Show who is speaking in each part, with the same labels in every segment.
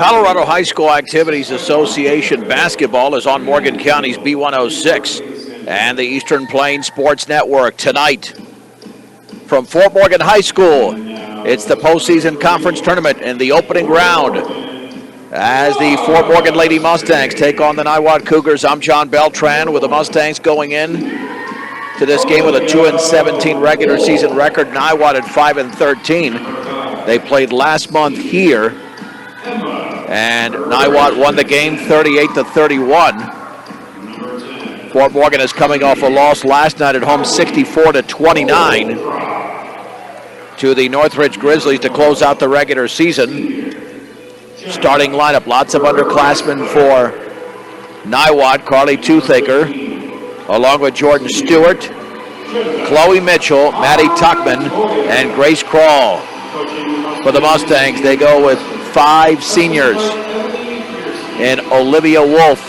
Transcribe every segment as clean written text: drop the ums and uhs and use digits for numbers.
Speaker 1: Colorado High School Activities Association basketball is on Morgan County's B106 and the Eastern Plains Sports Network tonight. From Fort Morgan High School, it's the postseason conference tournament in the opening round as the Fort Morgan Lady Mustangs take on the Niwot Cougars. I'm John Beltran with the Mustangs going in to this game with a 2-17 regular season record. Niwot at 5-13. They played last month here, and Niwot won the game 38-31. Fort Morgan is coming off a loss last night at home, 64-29, to the Northridge Grizzlies to close out the regular season. Starting lineup, lots of underclassmen for Niwot. Carly Toothaker, along with Jordan Stewart, Chloe Mitchell, Maddie Tuckman, and Grace Krall. For the Mustangs, they go with 5 seniors in Olivia Wolf,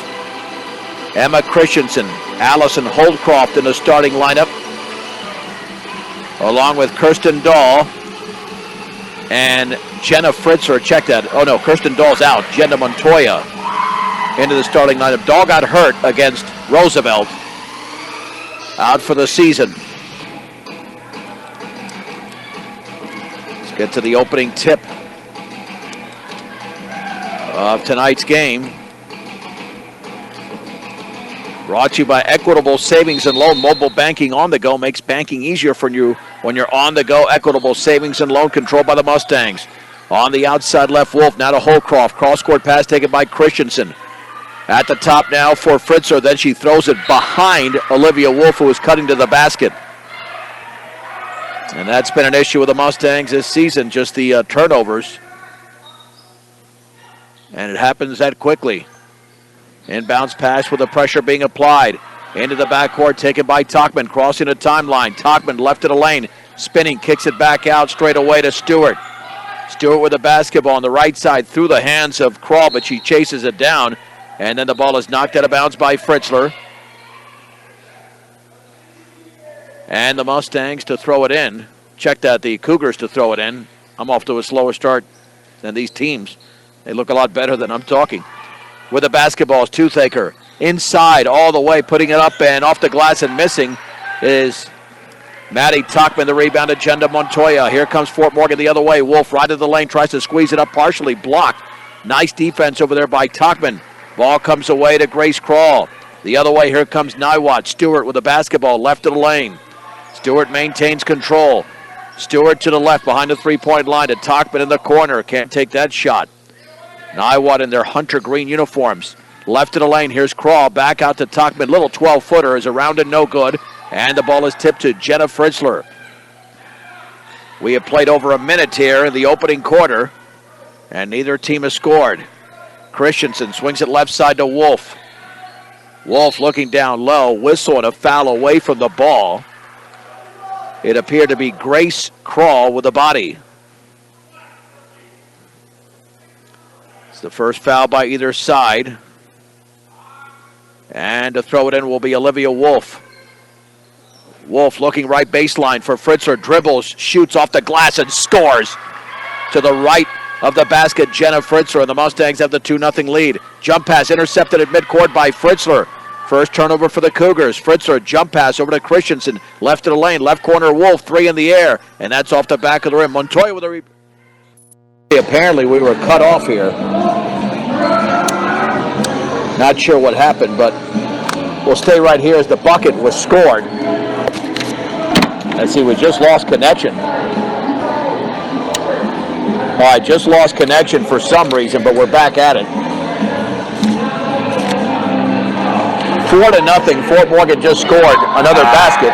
Speaker 1: Emma Christensen, Allison Holdcroft in the starting lineup, along with Kirsten Dahl and Jenna Fritzler. Check that. Oh no, Kirsten Dahl's out. Jenna Montoya into the starting lineup. Dahl got hurt against Roosevelt. Out for the season. Let's get to the opening tip of tonight's game. Brought to you by Equitable Savings and Loan. Mobile banking on the go makes banking easier for you when you're on the go. Equitable Savings and Loan, controlled by the Mustangs. On the outside left, Wolf, now to Holcroft. Cross-court pass taken by Christensen. At the top now for Fritzler. Then she throws it behind Olivia Wolf, who is cutting to the basket. And that's been an issue with the Mustangs this season, just the turnovers. And it happens that quickly. Inbounds pass with the pressure being applied. Into the backcourt, taken by Talkman, crossing the timeline. Talkman left of the lane, spinning, kicks it back out straight away to Stewart. Stewart with the basketball on the right side through the hands of Krall, but she chases it down. And then the ball is knocked out of bounds by Fritzler. And the Mustangs to throw it in. Check that, the Cougars to throw it in. I'm off to a slower start than these teams. They look a lot better than I'm talking. With the basketball is Toothaker. Inside all the way, putting it up and off the glass and missing is Maddie Tuckman. The rebound to Jenna Montoya. Here comes Fort Morgan the other way. Wolf right of the lane, tries to squeeze it up, partially blocked. Nice defense over there by Tuckman. Ball comes away to Grace Krall. The other way, here comes Niwot. Stewart with the basketball, left of the lane. Stewart maintains control. Stewart to the left behind the three-point line to Tuckman in the corner. Can't take that shot. Niwot in their hunter green uniforms. Left of the lane, here's Krall. Back out to Tuckman. Little 12-footer is around and no good. And the ball is tipped to Jenna Fritzler. We have played over a minute here in the opening quarter, and neither team has scored. Christensen swings it left side to Wolf. Wolf looking down low, whistle and a foul away from the ball. It appeared to be Grace Krall with the body. It's the first foul by either side. And to throw it in will be Olivia Wolf. Wolf looking right baseline for Fritzler. Dribbles, shoots off the glass and scores. To the right of the basket, Jenna Fritzler, and the Mustangs have the 2-0 lead. Jump pass intercepted at midcourt by Fritzler. First turnover for the Cougars. Fritzler, jump pass over to Christensen. Left of the lane, left corner, Wolf, 3 in the air. And that's off the back of the rim. Montoya with a rebound. Apparently we were cut off here. Not sure what happened, but we'll stay right here as the bucket was scored. Let's see, we just lost connection. All right, just lost connection for some reason, but we're back at it. 4-0, Fort Morgan just scored another basket.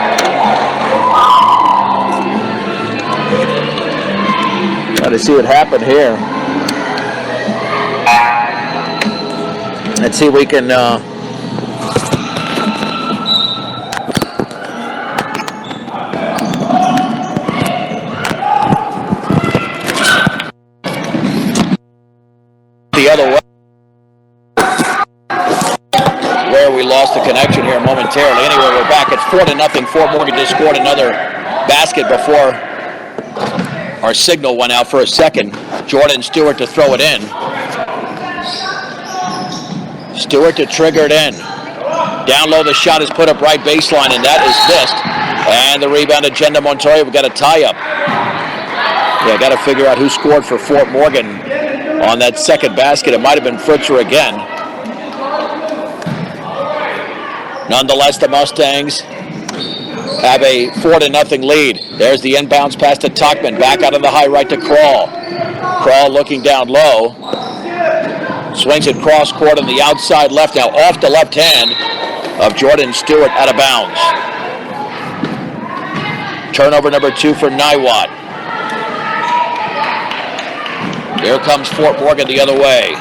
Speaker 1: Try to see what happened here. Let's see if we can the other way. Where we lost the connection here momentarily. Anyway, we're back. It's 4-0. Fort Morgan just scored another basket before our signal went out for a second. Jordan Stewart to throw it in. Stewart to trigger it in. Down low, the shot is put up right baseline, and that is missed. And the rebound to Jenna Montoya. We've got a tie-up. Yeah, got to figure out who scored for Fort Morgan on that second basket. It might have been Fritzer again. Nonetheless, the Mustangs have a 4-0 lead. There's the inbounds pass to Tuckman. Back out of the high right to Kroll. Kroll looking down low. Swings it cross court on the outside left. Now off the left hand of Jordan Stewart, out of bounds. Turnover number 2 for Niwot. Here comes Fort Morgan the other way.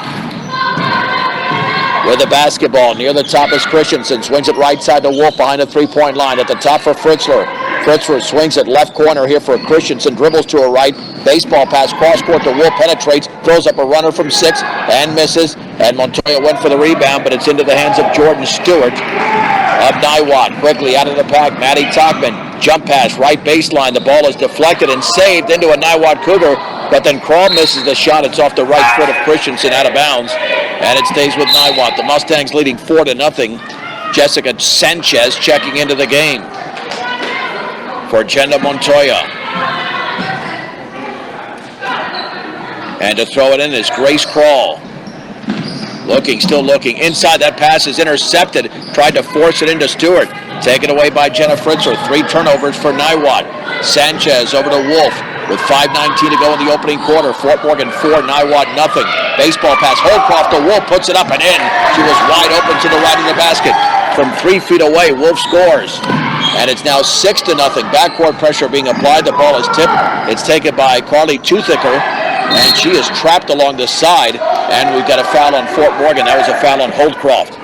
Speaker 1: With the basketball near the top is Christensen. Swings it right side to Wolf behind the three-point line. At the top for Fritzler. Fritzler swings it left corner here for Christensen. Dribbles to her right. Baseball pass cross court to Wolf. Penetrates. Throws up a runner from 6 and misses. And Montoya went for the rebound, but it's into the hands of Jordan Stewart of Niwot. Quickly out of the pack. Maddie Tuckman. Jump pass right baseline. The ball is deflected and saved into a Niwot Cougar. But then Kroll misses the shot. It's off the right foot of Christensen, out of bounds. And it stays with Niwot. The Mustangs leading 4-0. Jessica Sanchez checking into the game for Jenna Montoya. And to throw it in is Grace Kroll. Looking, still looking. Inside, that pass is intercepted. Tried to force it into Stewart. Taken away by Jenna Fritzer. 3 turnovers for Niwot. Sanchez over to Wolf with 5:19 to go in the opening quarter. Fort Morgan 4, Niwot nothing. Baseball pass. Holcroft to Wolf, puts it up and in. She was wide open to the right of the basket. From 3 feet away, Wolf scores. And it's now 6-0. Backcourt pressure being applied. The ball is tipped. It's taken by Carly Toothicker, and she is trapped along the side. And we've got a foul on Fort Morgan. That was a foul on Holcroft.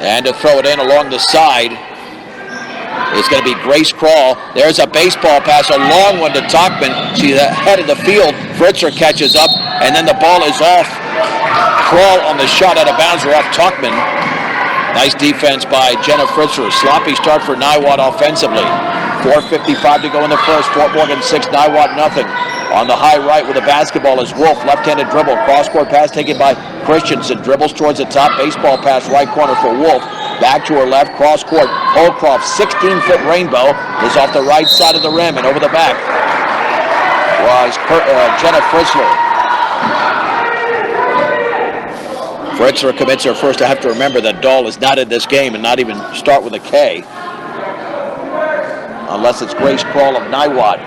Speaker 1: And to throw it in along the side is going to be Grace Kroll. There's a baseball pass, a long one to Tuckman. She's ahead of the field. Fritzer catches up, and then the ball is off. Kroll on the shot out of bounds, or off Tuckman. Nice defense by Jenna Fritzer. Sloppy start for Niwot offensively. 4:55 to go in the first. Fort Morgan 6, Niwot nothing. On the high right with the basketball is Wolf. Left-handed dribble. Cross-court pass taken by Christensen. Dribbles towards the top. Baseball pass right corner for Wolf. Back to her left. Cross-court. Holcroft, 16-foot rainbow, is off the right side of the rim. And over the back was Jenna Fritzler. Fritzler commits her first. I have to remember that Dahl is not in this game and not even start with a K. Unless it's Grace Kroll of Niwot.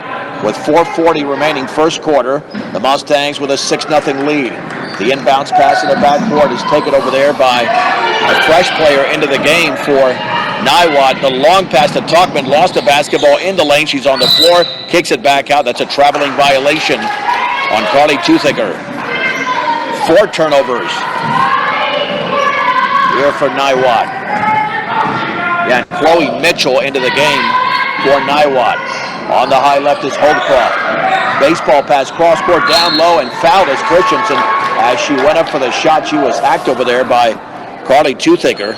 Speaker 1: With 4:40 remaining first quarter, the Mustangs with a 6-0 lead. The inbounds pass in the backcourt is taken over there by a fresh player into the game for Niwot. The long pass to Tuckman, lost the basketball in the lane. She's on the floor, kicks it back out. That's a traveling violation on Carly Toothicker. 4 turnovers here for Niwot. Yeah, and Chloe Mitchell into the game for Niwot. On the high left is Holdcroft. Baseball pass cross court down low, and fouled is Christensen. As she went up for the shot, she was hacked over there by Carly Toothicker.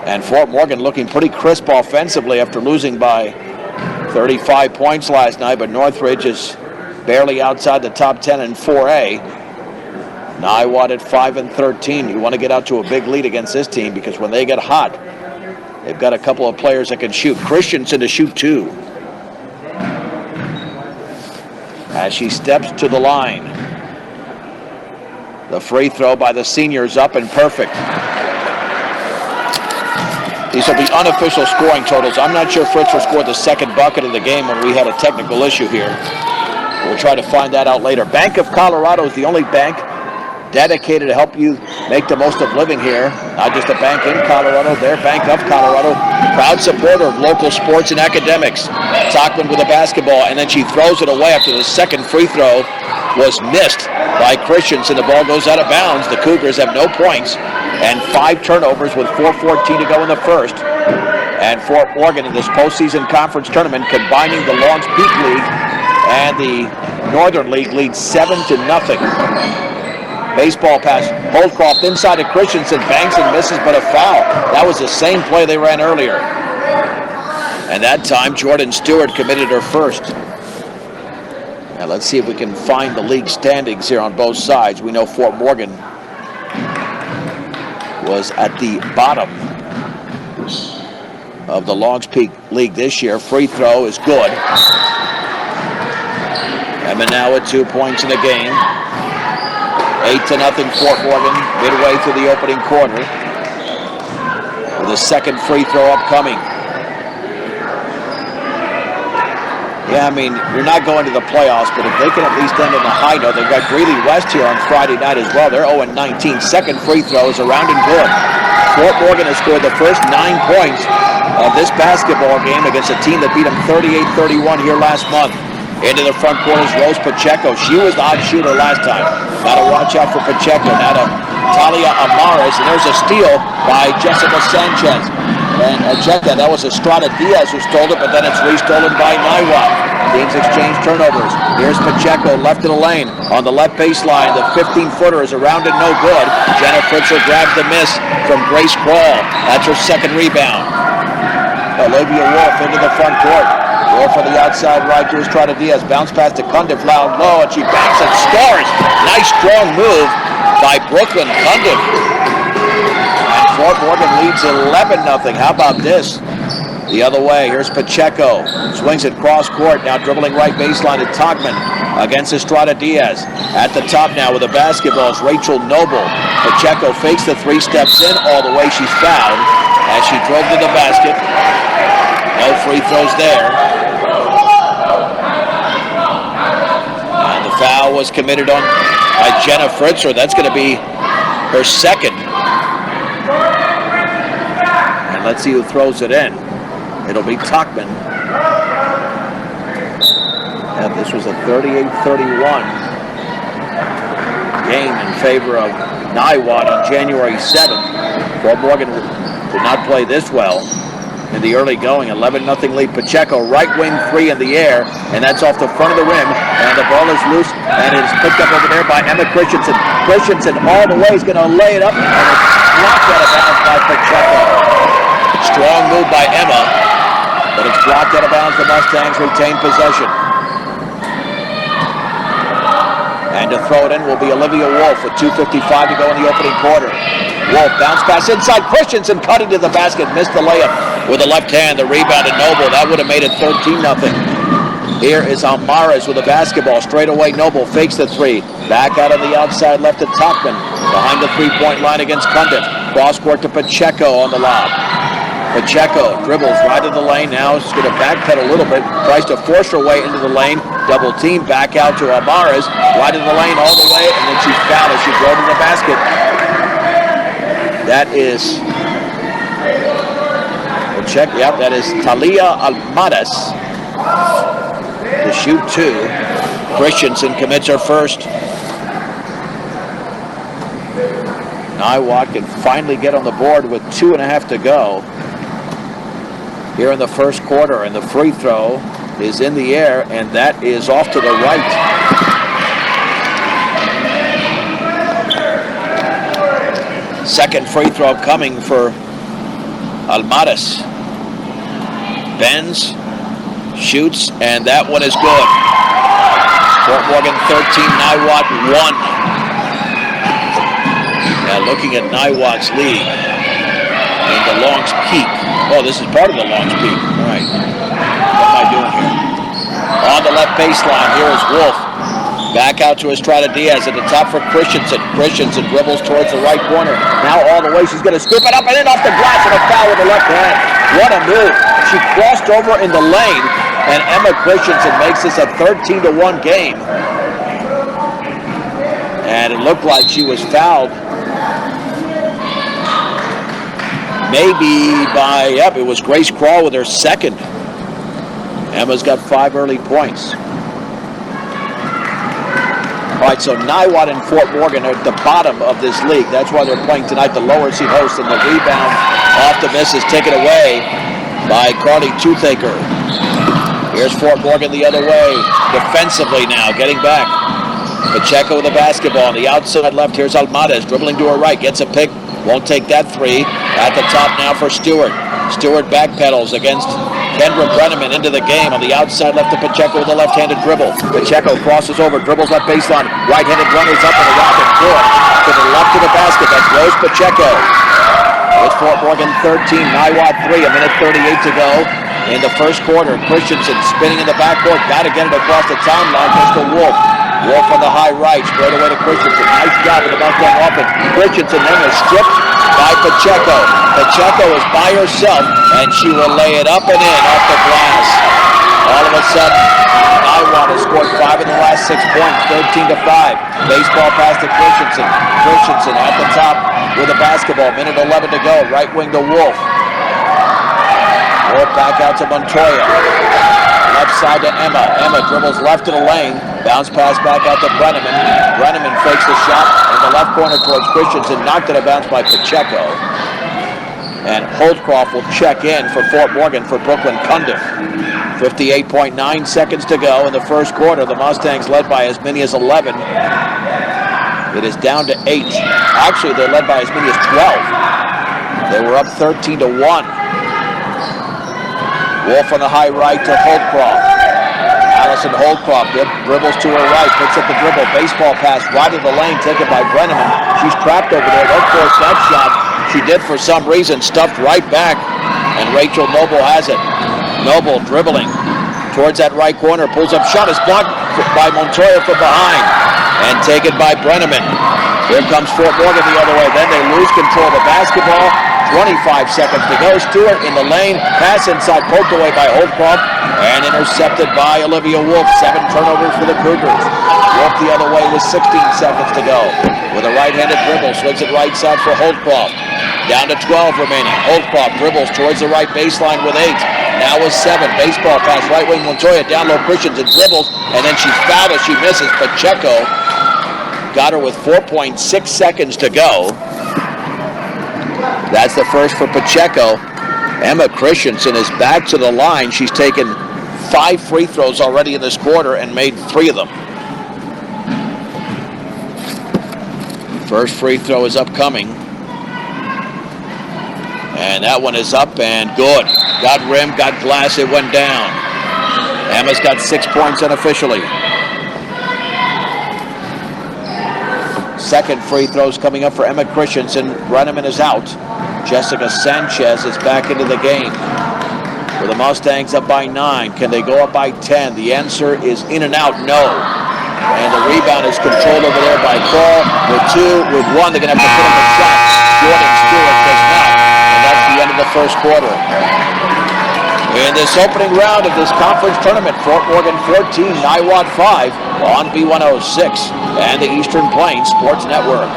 Speaker 1: And Fort Morgan looking pretty crisp offensively after losing by 35 points last night, but Northridge is barely outside the top 10 in 4A. Niwot at 5-13. You want to get out to a big lead against this team, because when they get hot, they've got a couple of players that can shoot. Christensen to shoot 2. As she steps to the line. The free throw by the seniors up and perfect. These will be unofficial scoring totals. I'm not sure Fritzer scored the second bucket of the game when we had a technical issue here. We'll try to find that out later. Bank of Colorado is the only bank dedicated to help you make the most of living here. Not just a bank in Colorado, they're Bank of Colorado. Proud supporter of local sports and academics. Tuckman with a basketball, and then she throws it away after the second free throw was missed by Christensen. The ball goes out of bounds. The Cougars have no points and 5 turnovers with 4:14 to go in the first. And Fort Morgan in this postseason conference tournament, combining the Lawrence Peak League and the Northern League, leads 7-0. Baseball pass, Holdcroft inside of Christensen, banks and misses, but a foul. That was the same play they ran earlier. And that time, Jordan Stewart committed her first. Now let's see if we can find the league standings here on both sides. We know Fort Morgan was at the bottom of the Longs Peak League this year. Free throw is good. Emma now with 2 points in the game. 8-0 Fort Morgan midway through the opening quarter, with a second free throw upcoming. Yeah, I mean, you're not going to the playoffs, but if they can at least end on a high note, they've got Greeley West here on Friday night as well. They're 0-19. Second free throw is around and good. Fort Morgan has scored the first 9 points of this basketball game against a team that beat them 38-31 here last month. Into the front court is Rose Pacheco. She was the odd shooter last time. Got to watch out for Pacheco. Now to Talia Amares, and there's a steal by Jessica Sanchez. And check that, that was Estrada Diaz who stole it, but then it's restolen by Niwot. Teams exchange turnovers. Here's Pacheco, left of the lane. On the left baseline, the 15-footer is around and no good. Jenna Fritzer grabs the miss from Grace Krall. That's her second rebound. Olivia Wolf into the front court. Wolf on the outside right to Estrada Diaz. Bounce pass to Cundiff, loud low, and she banks and scores. Nice strong move by Brooklyn Cundiff. Fort Morgan leads 11-0. How about this? The other way, here's Pacheco. Swings it cross court, now dribbling right baseline to Togman against Estrada Diaz. At the top now with the basketball is Rachel Noble. Pacheco fakes the 3, steps in all the way. She's fouled as she drove to the basket. No free throws there. And the foul was committed on by Jenna Fritzer. That's going to be her second. Let's see who throws it in. It'll be Togman. And this was a 38-31 game in favor of Niwot on January 7th. Fort Morgan did not play this well in the early going. 11-0 lead. Pacheco, right wing 3 in the air, and that's off the front of the rim. And the ball is loose, and it is picked up over there by Emma Christensen. Christensen all the way is going to lay it up, and it's blocked out of bounds by Pacheco. Strong move by Emma, but it's blocked out of bounds. The Mustangs retain possession. And to throw it in will be Olivia Wolf with 2:55 to go in the opening quarter. Wolf bounce pass inside. Christensen cut into the basket, missed the layup with the left hand. The rebound to Noble. That would have made it 13-0. Here is Amares with the basketball. Straight away, Noble fakes the 3. Back out on the outside left to Togman. Behind the 3-point line against Cundiff. Cross court to Pacheco on the lob. Pacheco dribbles right to the lane. Now she's going to backpedal a little bit. Tries to force her way into the lane. Double team back out to Amares. Right in the lane all the way. And then she's fouled as she drove to the basket. That is... We'll check. Yep, that is Talia Almadas to shoot 2. Christensen commits her first. Niwot can finally get on the board with 2.5 to go here in the first quarter, and the free throw is in the air, and that is off to the right. Second free throw coming for Almadas. Bends, shoots, and that one is good. Fort Morgan 13, Niwot 1. Now looking at Niwot's lead in the Longs Peak. Oh, this is part of the Longs Peak. All right. What am I doing here? On the left baseline, here is Wolf. Back out to Estrada Diaz at the top for Christensen. Christensen dribbles towards the right corner. Now all the way, she's going to scoop it up and in off the glass and a foul with the left hand. What a move. She crossed over in the lane, and Emma Christensen makes this a 13-1 game. And it looked like she was fouled. Maybe by, yep, it was Grace Krall with her second. Emma's got 5 early points. All right, so Niwot and Fort Morgan are at the bottom of this league. That's why they're playing tonight, the lower seed host, and the rebound off the miss is taken away by Carly Toothaker. Here's Fort Morgan the other way, defensively now, getting back. Pacheco with the basketball on the outside left. Here's Almadas dribbling to her right, gets a pick. Won't take that 3. At the top now for Stewart. Stewart backpedals against Kendra Brenneman into the game. On the outside, left to Pacheco with a left-handed dribble. Pacheco crosses over, dribbles left baseline. Right-handed runners up and around and good. To the left of the basket. That's Rose Pacheco. It's Fort Morgan 13, Niwot 3. A minute 38 to go in the first quarter. Christensen spinning in the backcourt. Got to get it across the timeline. Goes to Wolf. Wolf on the high right. Straight away to Christensen. Nice job with the Mustang offense. Christensen then is stripped by Pacheco. Pacheco is by herself, and she will lay it up and in off the glass. All of a sudden, Niwot has scored 5 in the last 6 points, 13-5. Baseball pass to Christensen. Christensen at the top with a basketball. Minute 11 to go. Right wing to Wolf. Wolf back out to Montoya. Left side to Emma. Emma dribbles left to the lane. Bounce pass back out to Brenneman. Brenneman fakes the shot in the left corner towards Christensen. Knocked it a bounce by Pacheco. And Holdcroft will check in for Fort Morgan for Brooklyn Cundiff. 58.9 seconds to go in the first quarter. The Mustangs led by as many as 11. It is down to 8. Actually, they're led by as many as 12. They were up 13-1. Wolf on the high right to Holdcroft. Allison Holdcroft dribbles to her right, picks up the dribble, baseball pass right of the lane, taken by Brenneman. She's trapped over there. Don't force that shot. She did for some reason, stuffed right back, and Rachel Noble has it. Noble dribbling towards that right corner, pulls up shot, is blocked by Montoya from behind, and taken by Brenneman. Here comes Fort Morgan the other way. Then they lose control of the basketball. 25 seconds to go. Stewart in the lane. Pass inside, poked away by Holdcroft and intercepted by Olivia Wolf. 7 turnovers for the Cougars. Wolf the other way with 16 seconds to go. With a right-handed dribble, swings it right side for Holdcroft. Down to 12 remaining. Holdcroft dribbles towards the right baseline with 8. Now with 7. Baseball pass, right wing Montoya, down low Christensen dribbles, and then she's fouled as she misses. Pacheco got her with 4.6 seconds to go. That's the first for Pacheco. Emma Christensen is back to the line. She's taken 5 free throws already in this quarter and made 3 of them. First free throw is upcoming. And that one is up and good. Got rim, got glass, it went down. Emma's got 6 points unofficially. Second free throws coming up for Emma Christensen. Brenneman is out. Jessica Sanchez is back into the game. With the Mustangs up by 9. Can they go up by 10? The answer is in and out, no. And the rebound is controlled over there by Cole. With 2, with 1, they're going to have to put up a shot. Jordan Stewart does not. And that's the end of the first quarter. In this opening round of this conference tournament, Fort Morgan 14, Niwot 5 on B106 and the Eastern Plains Sports Network.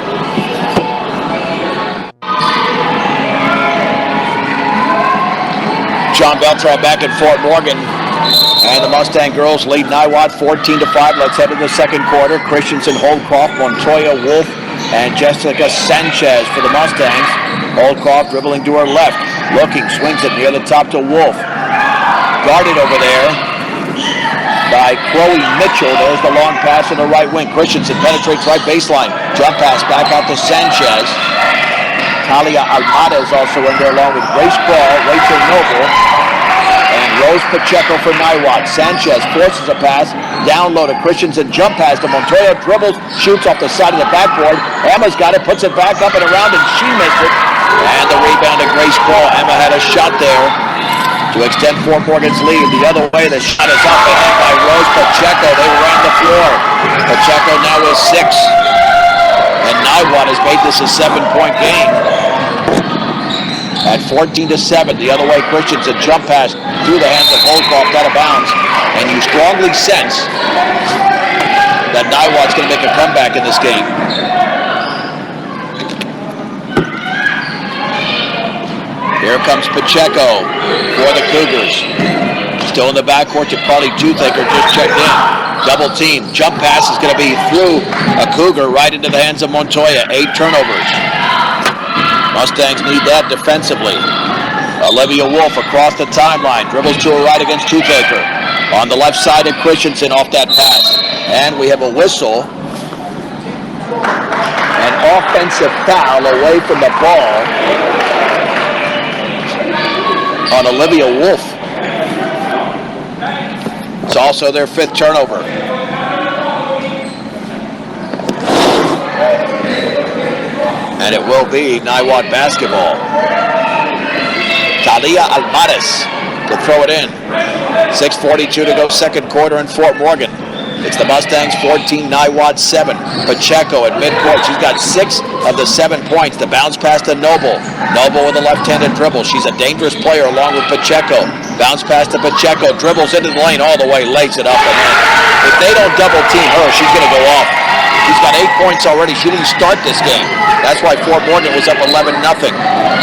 Speaker 1: John Beltrán back at Fort Morgan, and the Mustang girls lead Niwot 14-5. Let's head to the second quarter. Christensen, Holdcroft, Montoya, Wolf, and Jessica Sanchez for the Mustangs. Holdcroft dribbling to her left, looking, swings it near the top to Wolf. Guarded over there by Chloe Mitchell. There's the long pass on the right wing. Christensen penetrates right baseline. Jump pass back out to Sanchez. Talia Almada is also in there along with Grace Crawl, Rachel Noble, and Rose Pacheco for Niwot. Sanchez forces a pass, down low to Christensen, jump pass to Montoya, dribbles, shoots off the side of the backboard. Emma's got it, puts it back up and around, and she missed it. And the rebound to Grace Crawl. Emma had a shot there to extend Fort Morgan's lead. The other way, the shot is up and in by Rose Pacheco. They ran the floor. Pacheco now with 6. And Niwot has made this a 7-point game. At 14-7, the other way, Christensen jump pass through the hands of Holdcroft out of bounds. And you strongly sense that Niwot's going to make a comeback in this game. Here comes Pacheco for the Cougars. Still in the backcourt to Carly Toothaker, just checked in. Double team. Jump pass is going to be through a Cougar right into the hands of Montoya. 8 turnovers. Mustangs need that defensively. Olivia Wolf across the timeline. Dribbles to her right against Toothaker. On the left side of Christensen off that pass. And we have a whistle. An offensive foul away from the ball. on Olivia Wolf. It's also their 5th turnover. And it will be Niwot basketball. Talia Almares to throw it in. 6:42 to go, second quarter in Fort Morgan. It's the Mustangs 14, Niwot 7. Pacheco at midcourt. She's got 6 of the 7 points. The bounce pass to Noble. Noble with a left-handed dribble. She's a dangerous player along with Pacheco. Bounce pass to Pacheco. Dribbles into the lane all the way. Lays it up and in. If they don't double team her, she's going to go off. She's got 8 points already. She didn't start this game. That's why Fort Morgan was up 11-0.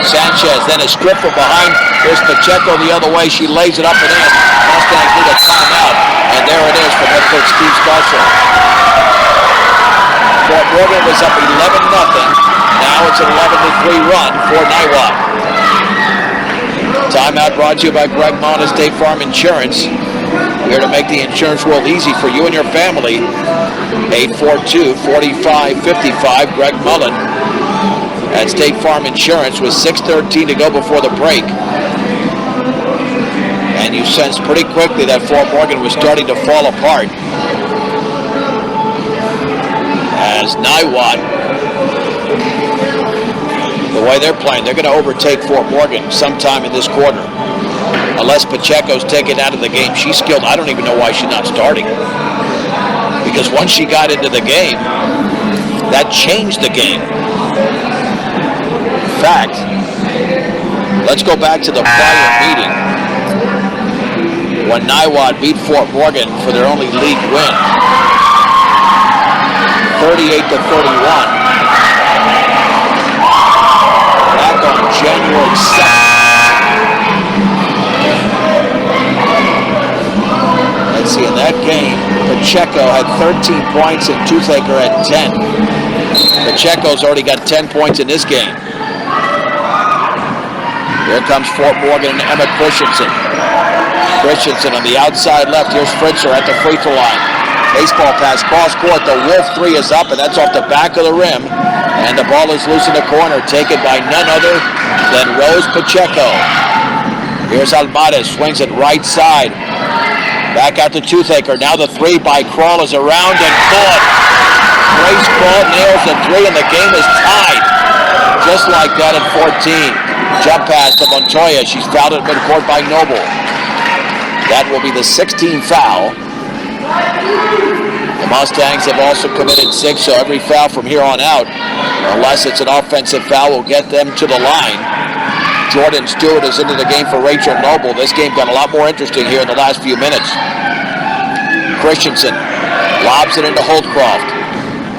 Speaker 1: Sanchez then a strip from behind. Here's Pacheco the other way. She lays it up and in. Mustangs need a timeout. And there it is from head coach Steve Starcel. Fort Morgan was up 11-0. Now it's an 11-3 run for Niwot. Timeout brought to you by Greg Mullen, State Farm Insurance. Here to make the insurance world easy for you and your family. 842-4555. Greg Mullen at State Farm Insurance with 6:13 to go before the break. And you sensed pretty quickly that Fort Morgan was starting to fall apart. As Niwot, the way they're playing, they're going to overtake Fort Morgan sometime in this quarter. Unless Pacheco's taken out of the game. She's skilled. I don't even know why she's not starting. Because once she got into the game, that changed the game. In fact, let's go back to the prior meeting when Niwot beat Fort Morgan for their only league win, 38-31. Back on January 2nd. Let's see, in that game, Pacheco had 13 points and Toothaker had 10. Pacheco's already got 10 points in this game. Here comes Fort Morgan and Emma Christensen. Christensen on the outside left. Here's Fritzer at the free throw line. Baseball pass, cross court. The Wolf 3 is up, and that's off the back of the rim. And the ball is loose in the corner, taken by none other than Rose Pacheco. Here's Almares, swings it right side. Back out to Toothaker. Now the 3 by Krall is around and caught. Grace Krall nails the 3, and the game is tied. Just like that at 14. Jump pass to Montoya. She's fouled at midcourt by Noble. That will be the 16th foul. The Mustangs have also committed 6, so every foul from here on out, unless it's an offensive foul, will get them to the line. Jordan Stewart is into the game for Rachel Noble. This game got a lot more interesting here in the last few minutes. Christensen lobs it into Holdcroft.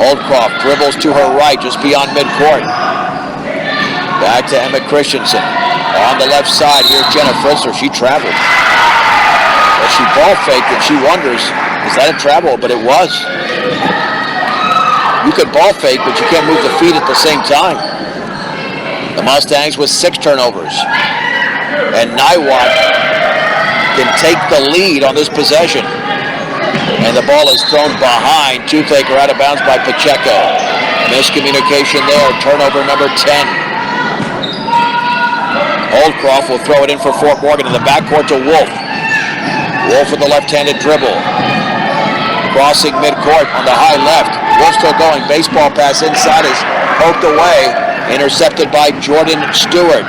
Speaker 1: Holdcroft dribbles to her right, just beyond midcourt. Back to Emma Christensen. On the left side, here's Jenna Fritzer. She traveled. Well, she ball faked and she wonders, is that a travel? But it was. You could ball fake, but you can't move the feet at the same time. The Mustangs with 6 turnovers. And Niwot can take the lead on this possession. And the ball is thrown behind. Toothaker out of bounds by Pacheco. Miscommunication there. Turnover number 10. Holdcroft will throw it in for Fort Morgan in the backcourt to Wolf. Wolf with the left-handed dribble. Crossing midcourt on the high left. Wolf still going. Baseball pass inside is poked away. Intercepted by Jordan Stewart.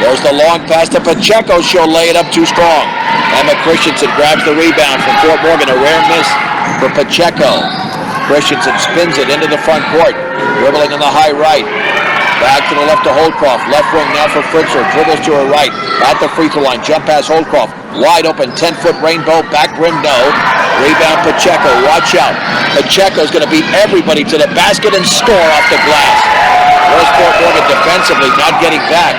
Speaker 1: There's the long pass to Pacheco. She'll lay it up too strong. Emma Christensen grabs the rebound from Fort Morgan. A rare miss for Pacheco. Christensen spins it into the front court. Dribbling in the high right. Back to the left to Holdcroft. Left wing now for Fritzer. Dribbles to her right. At the free throw line. Jump pass Holdcroft. Wide open 10-foot rainbow. Back rim no. Rebound Pacheco. Watch out. Pacheco's going to beat everybody to the basket and score off the glass. Where's Fort Morgan defensively? Not getting back.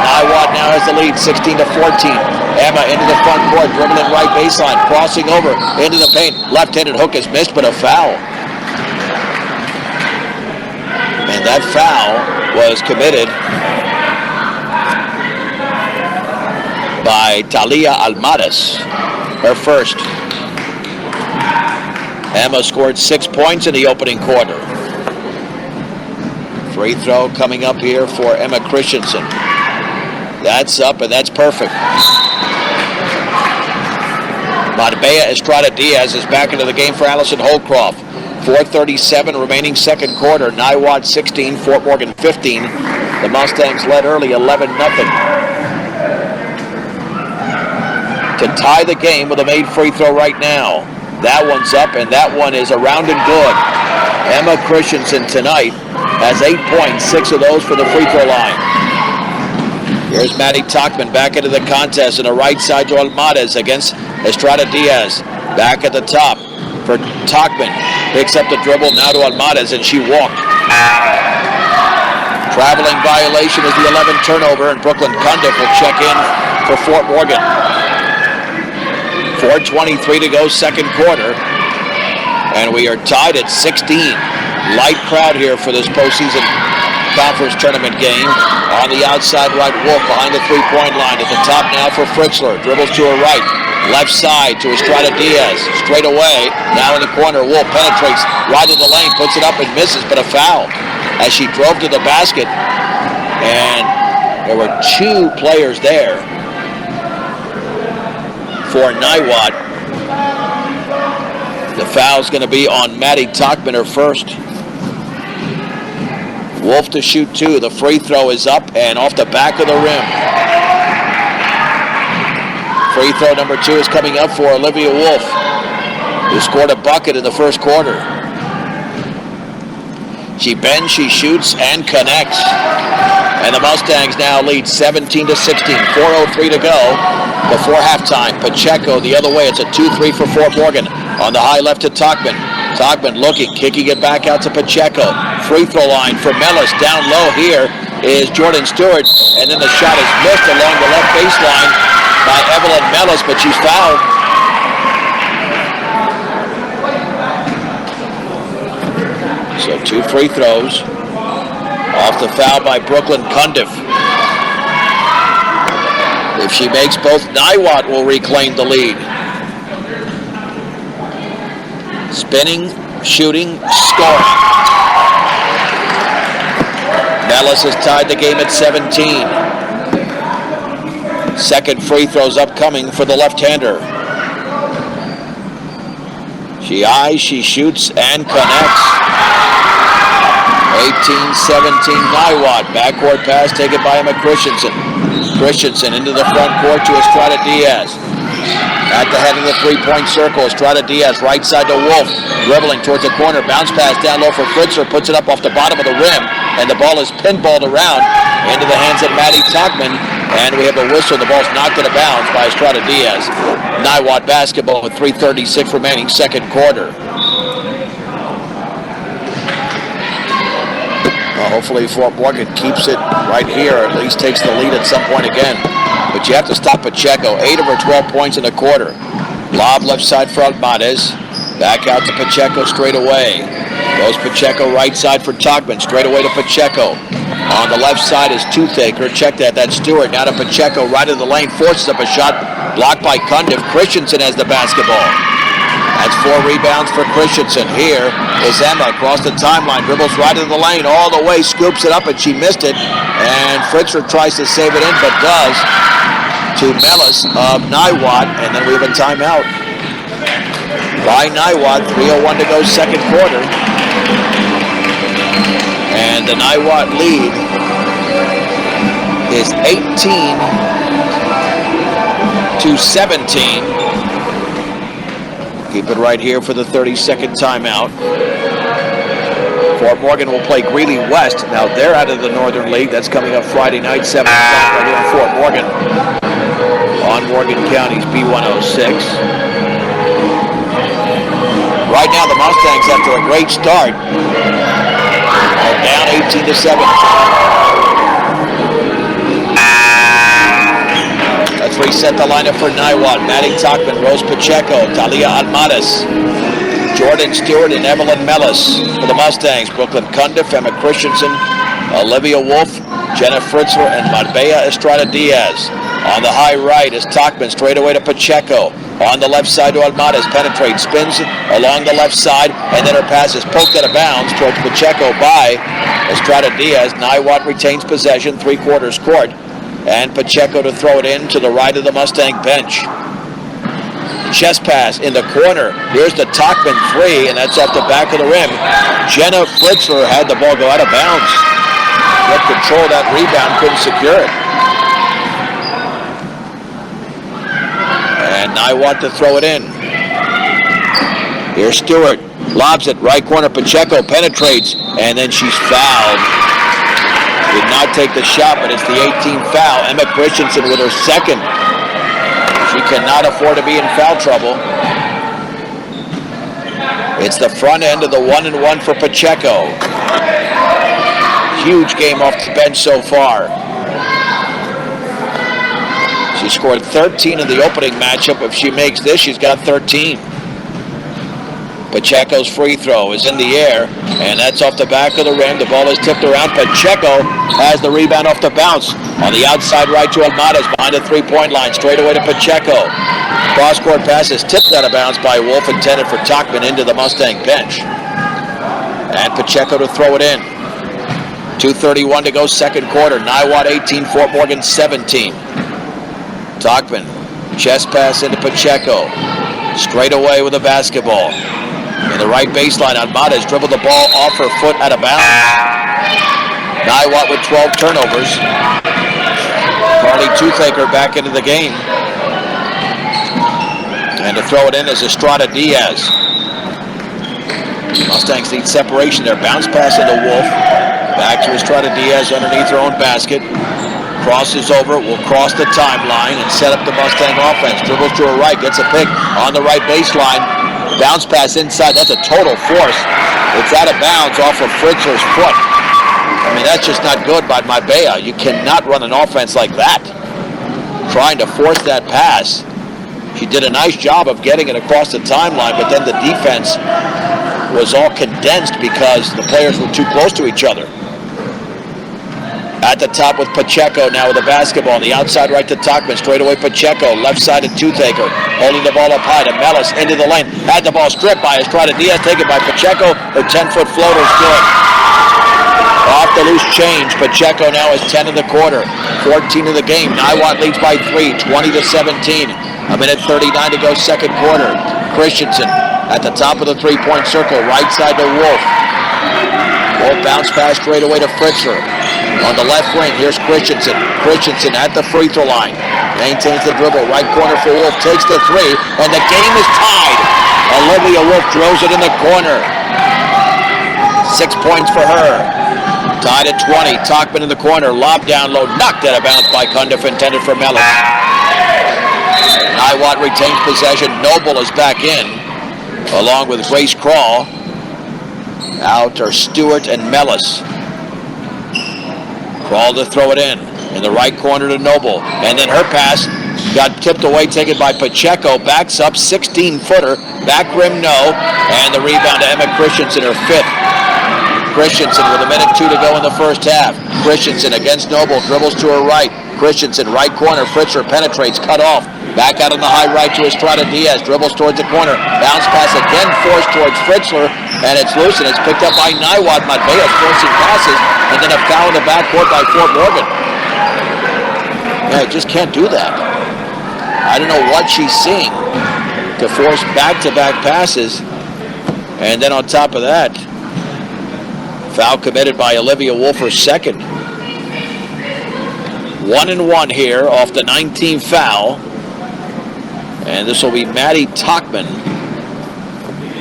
Speaker 1: Niwot now has the lead 16-14. Emma into the front court. Dribbling right baseline. Crossing over into the paint. Left-handed hook is missed, but a foul. And that foul was committed by Talia Almares, her first. Emma scored 6 points in the opening quarter. Free throw coming up here for Emma Christensen. That's up, and that's perfect. Marbella Estrada Diaz is back into the game for Allison Holcroft. 4:37 remaining second quarter. Niwot 16, Fort Morgan 15. The Mustangs led early 11-0. To tie the game with a made free throw right now. That one's up, and that one is around and good. Emma Christensen tonight has 8 points, 6 of those for the free throw line. Here's Maddie Tachman back into the contest in the right side to Almadas against Estrada Diaz. Back at the top for Tachman. Picks up the dribble now to Almadas, and she walked. Traveling violation is the 11th turnover, and Brooklyn Cundiff will check in for Fort Morgan. 4:23 to go, second quarter, and we are tied at 16. Light crowd here for this postseason conference tournament game. On the outside right, Wolf behind the three-point line. At the top now for Fritzler. Dribbles to her right. Left side to Estrada Diaz. Straight away. Now in the corner. Wolf penetrates right in the lane. Puts it up and misses, but a foul as she drove to the basket. And there were 2 players there for Niwot. The foul's going to be on Maddie Tachman, her first. Wolf to shoot 2. The free throw is up and off the back of the rim. Free throw number 2 is coming up for Olivia Wolf, who scored a bucket in the first quarter. She bends, she shoots, and connects. And the Mustangs now lead 17-16. 4:03 to go before halftime. Pacheco the other way. It's a 2-3 for Fort Morgan. On the high left to Tachman. Tachman looking, kicking it back out to Pacheco. Free throw line for Mellis. Down low here is Jordan Stewart. And then the shot is missed along the left baseline by Evelyn Mellis, but she's fouled. So 2 free throws. Off the foul by Brooklyn Cundiff. If she makes both, Niwot will reclaim the lead. Spinning, shooting, scoring. Mellis has tied the game at 17. Second free throw's upcoming for the left-hander. She eyes, she shoots, and connects. 18-17 Niwot. Backcourt pass taken by Emma Christensen. Christensen into the front court to Estrada Diaz. At the head of the three-point circle, Estrada Diaz right side to Wolf. Dribbling towards the corner. Bounce pass down low for Fritzler. Puts it up off the bottom of the rim. And the ball is pinballed around into the hands of Maddie Tachman. And we have a whistle. The ball's knocked out of bounds by Estrada Diaz. Niwot basketball with 3:36 remaining second quarter. Hopefully Fort Morgan keeps it right here, or at least takes the lead at some point again. But you have to stop Pacheco. 8 of her 12 points in the quarter. Lob left side for Almadas. Back out to Pacheco straight away. Goes Pacheco right side for Tachman. Straight away to Pacheco. On the left side is Toothaker. Check that. That's Stewart. Now to Pacheco. Right in the lane. Forces up a shot. Blocked by Cundiff. Christensen has the basketball. That's 4 rebounds for Christensen. Here is Emma across the timeline. Dribbles right into the lane all the way. Scoops it up, and she missed it. And Fritzler tries to save it in, but does to Mellis of Niwot. And then we have a timeout by Niwot. 3:01 to go, second quarter. And the Niwot lead is 18-17. Keep it right here for the 30-second timeout. Fort Morgan will play Greeley West. Now they're out of the Northern League. That's coming up Friday night, 7 o'clock right here in Fort Morgan on Morgan County's B106. Right now the Mustangs, after a great start, are down 18-7. Let's reset the lineup for Niwot. Maddie Tachman, Rose Pacheco, Talia Almadas, Jordan Stewart, and Evelyn Mellis. For the Mustangs, Brooklyn Cundiff, Emma Christensen, Olivia Wolf, Jenna Fritzler, and Marbella Estrada Diaz. On the high right is Tachman, straight away to Pacheco. On the left side to Almadas, penetrates, spins along the left side, and then her pass is poked out of bounds towards Pacheco by Estrada Diaz. Niwot retains possession, 3/4 court. And Pacheco to throw it in to the right of the Mustang bench. Chest pass in the corner. Here's the Tachman three, and that's off the back of the rim. Jenna Fritzler had the ball go out of bounds. Had control of that rebound, couldn't secure it. And Niwot to throw it in. Here's Stewart. Lobs it, right corner. Pacheco penetrates, and then she's fouled. Did not take the shot, but it's the 18th foul. Emma Christensen with her second. She cannot afford to be in foul trouble. It's the front end of the 1-and-1 for Pacheco. Huge game off the bench so far. She scored 13 in the opening matchup. If she makes this, she's got 13. Pacheco's free throw is in the air, and that's off the back of the rim. The ball is tipped around. Pacheco has the rebound off the bounce. On the outside right to Almadas behind the three-point line. Straight away to Pacheco. Cross-court pass is tipped out of bounds by Wolf, intended for Tachman into the Mustang bench. And Pacheco to throw it in. 2:31 to go, second quarter. Niwot 18, Fort Morgan 17. Tachman, chest pass into Pacheco. Straight away with the basketball. In the right baseline, Almadas dribbled the ball off her foot out of bounds. Niwot with 12 turnovers. Carly Toothaker back into the game. And to throw it in is Estrada Diaz. Mustangs need separation there. Bounce pass into Wolf. Back to Estrada Diaz underneath her own basket. Crosses over, will cross the timeline and set up the Mustang offense. Dribbles to her right, gets a pick on the right baseline. Bounce pass inside, that's a total force. It's out of bounds off of Fritzler's foot. I mean, that's just not good by Mabea. You cannot run an offense like that. Trying to force that pass. She did a nice job of getting it across the timeline, but then the defense was all condensed because the players were too close to each other. At the top with Pacheco now with the basketball. On the outside right to Tachman. Straight away Pacheco. Left side to Toothaker. Holding the ball up high to Mellis. Into the lane. Had the ball stripped by Estrada Diaz. Taken by Pacheco. Her 10-foot floater is good. Off the loose change. Pacheco now is 10 in the quarter. 14 in the game. Niwot leads by 3. 20-17. A minute 39 to go, second quarter. Christensen at the top of the three-point circle. Right side to Wolf. Wolf bounce pass straight away to Fritzler. On the left wing, here's Christensen. Christensen at the free throw line. Maintains the dribble. Right corner for Wolf. Takes the three, and the game is tied. Olivia Wolf drills it in the corner. 6 points for her. Tied at 20. Tachman in the corner. Lob down low. Knocked out of bounds by Cundiff, intended for Mellis. Niwot retains possession. Noble is back in, along with Grace Crawl. Out are Stewart and Mellis. Crawl to throw it in the right corner to Noble. And then her pass got tipped away, taken by Pacheco. Backs up, 16-footer. Back rim, no. And the rebound to Emma Christensen, her fifth. Christensen with a minute 2 to go in the first half. Christensen against Noble, dribbles to her right. Christensen, right corner. Fritzler penetrates, cut off. Back out on the high right to Estrada Diaz. Dribbles towards the corner. Bounce pass again forced towards Fritzler. And it's loose, and it's picked up by Niwot. Matvea's forcing passes. And then a foul in the backcourt by Fort Morgan. Yeah, just can't do that. I don't know what she's seeing to force back-to-back passes. And then on top of that, foul committed by Olivia Wolf, her second. 1-and-1 here off the 19th foul. And this will be Maddie Tachman.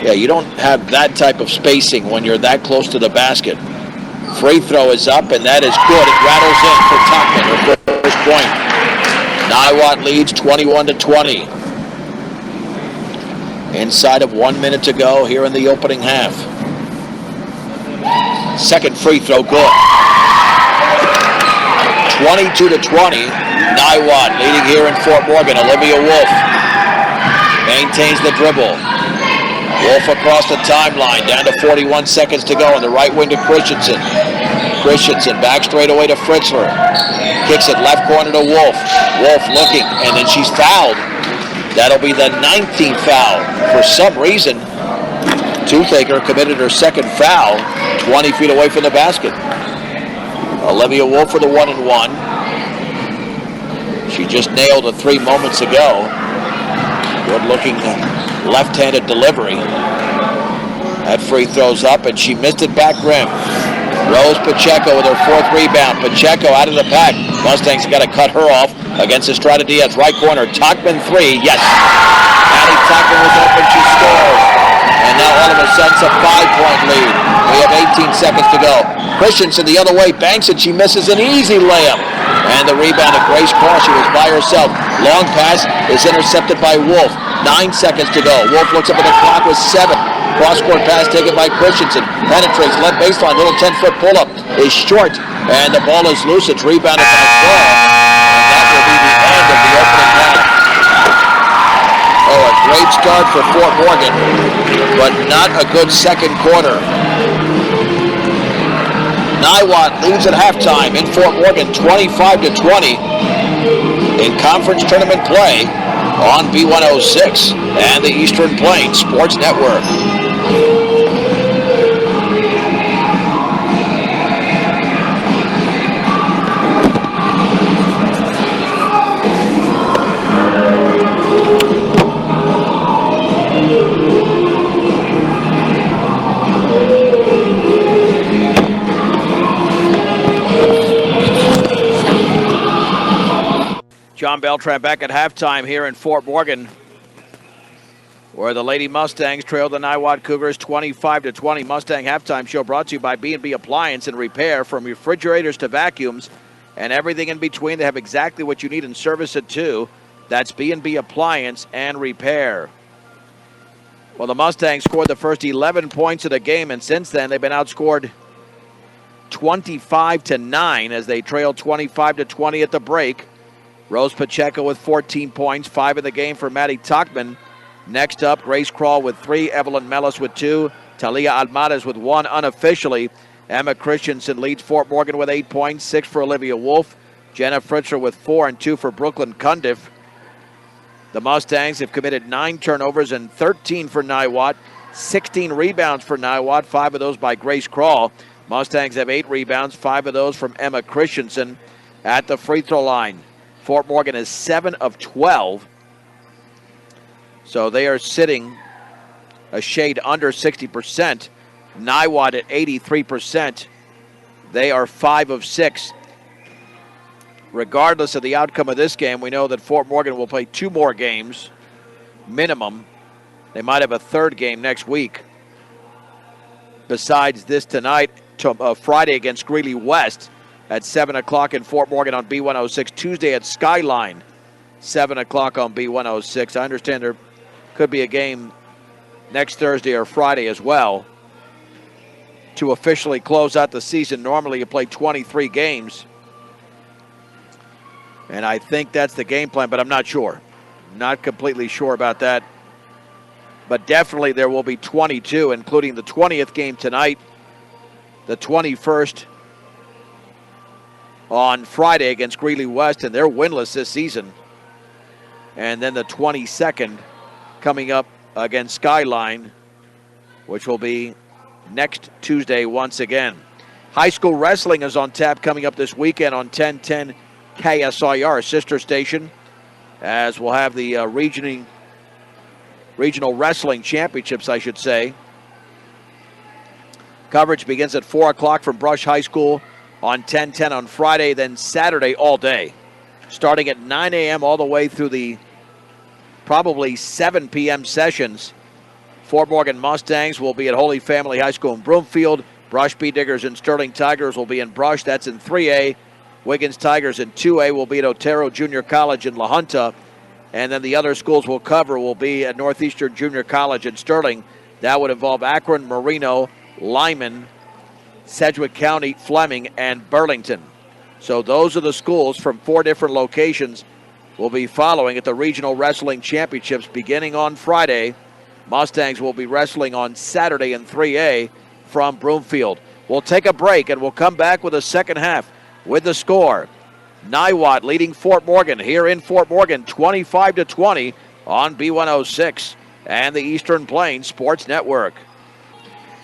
Speaker 1: Yeah, you don't have that type of spacing when you're that close to the basket. Free throw is up, and that is good. It rattles in for Tachman, her first point. Niwot leads 21-20. Inside of 1 minute to go here in the opening half. Second free throw, good. 22-20. Niwot leading here in Fort Morgan. Olivia Wolf maintains the dribble. Wolf across the timeline, down to 41 seconds to go on the right wing to Christensen. Christensen back straight away to Fritzler. Kicks it left corner to Wolf. Wolf looking, and then she's fouled. That'll be the 19th foul. For some reason, Toothaker committed her second foul 20 feet away from the basket. Olivia Wolf for the 1-and-1. She just nailed a 3 moments ago. Good-looking left-handed delivery. That free throw's up, and she missed it back rim. Rose Pacheco with her 4th rebound. Pacheco out of the pack. Mustangs got to cut her off against Estrada Diaz. Right corner, Tachman 3. Yes. Maddie Tachman was open. She scores. And now all of a sudden it's a 5-point lead. We have 18 seconds to go. Christensen the other way banks it. She misses an easy layup. And the rebound of Grace Cross. She was by herself. Long pass is intercepted by Wolf. 9 seconds to go. Wolf looks up at the clock with 7. Cross-court pass taken by Christensen. Penetrates, left baseline, little 10-foot pull-up is short, and the ball is loose. It's rebounded by Ball, and that will be the end of the opening half. Oh, a great start for Fort Morgan, but not a good second quarter. Niwot leads at halftime in Fort Morgan, 25-20 in conference tournament play on B106 and the Eastern Plains Sports Network. John Beltran back at halftime here in Fort Morgan, where the Lady Mustangs trail the Niwot Cougars 25-20. Mustang halftime show brought to you by B&B Appliance and Repair. From refrigerators to vacuums and everything in between, they have exactly what you need and service it too. That's B&B Appliance and Repair. Well, the Mustangs scored the first 11 points of the game, and since then they've been outscored 25-9 as they trailed 25-20 at the break. Rose Pacheco with 14 points, 5 in the game for Maddie Tachman. Next up, Grace Crawl with 3, Evelyn Mellis with 2, Talia Almadas with 1 unofficially. Emma Christensen leads Fort Morgan with 8 points, 6 for Olivia Wolf. Jenna Fritzer with 4 and 2 for Brooklyn Cundiff. The Mustangs have committed 9 turnovers and 13 for Niwot, 16 rebounds for Niwot, 5 of those by Grace Crawl. Mustangs have 8 rebounds, 5 of those from Emma Christensen. At the free throw line, Fort Morgan is 7 of 12. So they are sitting a shade under 60%. Niwot at 83%. They are 5 of 6. Regardless of the outcome of this game, we know that Fort Morgan will play 2 more games, minimum. They might have a 3rd game next week. Besides this tonight, Friday against Greeley West at 7 o'clock in Fort Morgan on B106. Tuesday at Skyline, 7 o'clock on B106. I understand there could be a game next Thursday or Friday as well to officially close out the season. Normally you play 23 games. And I think that's the game plan, but I'm not sure. Not completely sure about that. But definitely there will be 22, including the 20th game tonight, the 21st on Friday against Greeley West, and they're winless this season. And then the 22nd coming up against Skyline, which will be next Tuesday once again. High school wrestling is on tap coming up this weekend on 1010 KSIR, sister station, as we'll have the regional wrestling championships, I should say. Coverage begins at 4 o'clock from Brush High School on 1010 on Friday, then Saturday all day, starting at 9 a.m. all the way through the probably 7 p.m. sessions. Fort Morgan Mustangs will be at Holy Family High School in Broomfield. Brush Bee Diggers and Sterling Tigers will be in Brush. That's in 3A. Wiggins Tigers in 2A will be at Otero Junior College in La Junta. And then the other schools we'll cover will be at Northeastern Junior College in Sterling. That would involve Akron, Marino, Lyman, Sedgwick County, Fleming, and Burlington. So those are the schools from 4 different locations we'll be following at the Regional Wrestling Championships beginning on Friday. Mustangs will be wrestling on Saturday in 3A from Broomfield. We'll take a break and we'll come back with the second half with the score. Niwot leading Fort Morgan here in Fort Morgan 25-20 on B106 and the Eastern Plains Sports Network.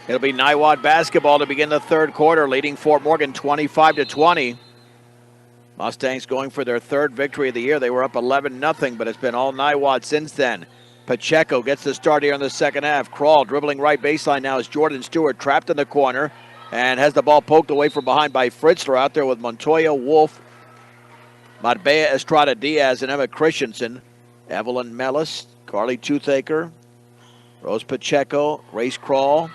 Speaker 1: It'll be Niwot basketball to begin the third quarter, leading Fort Morgan 25-20. Mustangs going for their third victory of the year. They were up 11-0, but it's been all Niwot since then. Pacheco gets the start here in the second half. Crawl dribbling right baseline now is Jordan Stewart trapped in the corner and has the ball poked away from behind by Fritzler out there with Montoya, Wolf, Marbella, Estrada Diaz, and Emma Christensen. Evelyn Mellis, Carly Toothaker, Rose Pacheco, Race Crawl,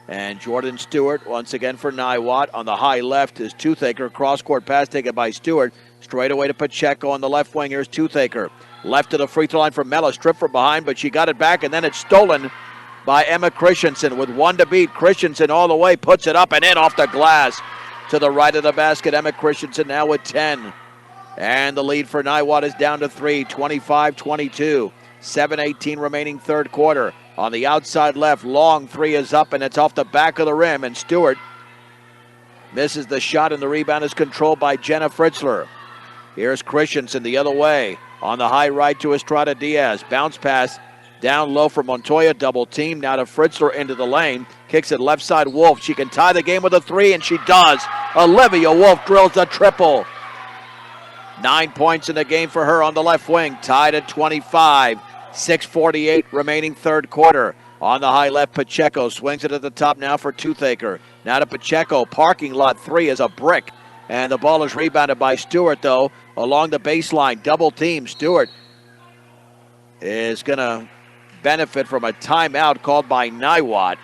Speaker 1: and Jordan Stewart once again for Niwot. On the high left is Toothaker. Cross-court pass taken by Stewart. Straight away to Pacheco on the left wing. Here's Toothaker. Left to the free throw line for Mellis. Stripped from behind, but she got it back, and then it's stolen by Emma Christensen. With one to beat, Christensen all the way, puts it up and in off the glass. To the right of the basket, Emma Christensen now with 10. And the lead for Niwot is down to 3, 25-22. 7:18 remaining third quarter. On the outside left, long three is up, and it's off the back of the rim, and Stewart misses the shot, and the rebound is controlled by Jenna Fritzler. Here's Christensen the other way. On the high right to Estrada Diaz. Bounce pass down low for Montoya. Double team now to Fritzler into the lane. Kicks it left side Wolf. She can tie the game with a three, and she does. Olivia Wolf drills a triple. 9 points in the game for her on the left wing. Tied at 25. 6:48 remaining third quarter. On the high left, Pacheco swings it at the top now for Toothaker. Now to Pacheco. Parking lot three is a brick. And the ball is rebounded by Stewart, though, along the baseline. Double team. Stewart is going to benefit from a timeout called by Niwot.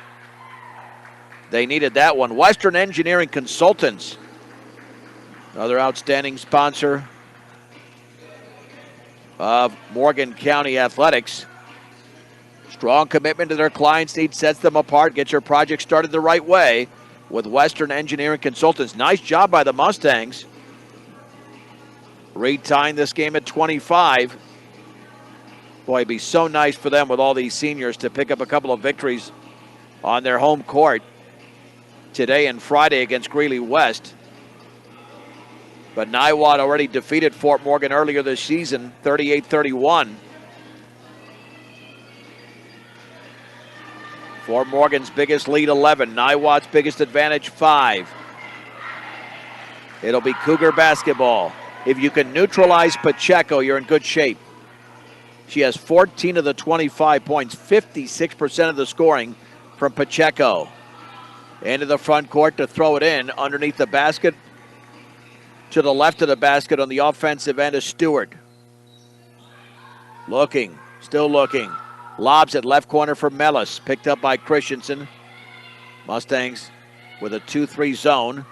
Speaker 1: They needed that one. Western Engineering Consultants, another outstanding sponsor of Morgan County Athletics. Strong commitment to their clients' needs sets them apart. Get your project started the right way with Western Engineering Consultants. Nice job by the Mustangs. Retying this game at 25. Boy, it'd be so nice for them with all these seniors to pick up a couple of victories on their home court today and Friday against Greeley West. But Niwot already defeated Fort Morgan earlier this season, 38-31. Fort Morgan's biggest lead, 11. Niwot's biggest advantage, 5. It'll be Cougar basketball. If you can neutralize Pacheco, you're in good shape. She has 14 of the 25 points, 56% of the scoring from Pacheco. Into the front court to throw it in underneath the basket. To the left of the basket on the offensive end is Stewart. Looking, still looking. Lobs at left corner for Mellis. Picked up by Christensen. Mustangs with a 2-3 zone.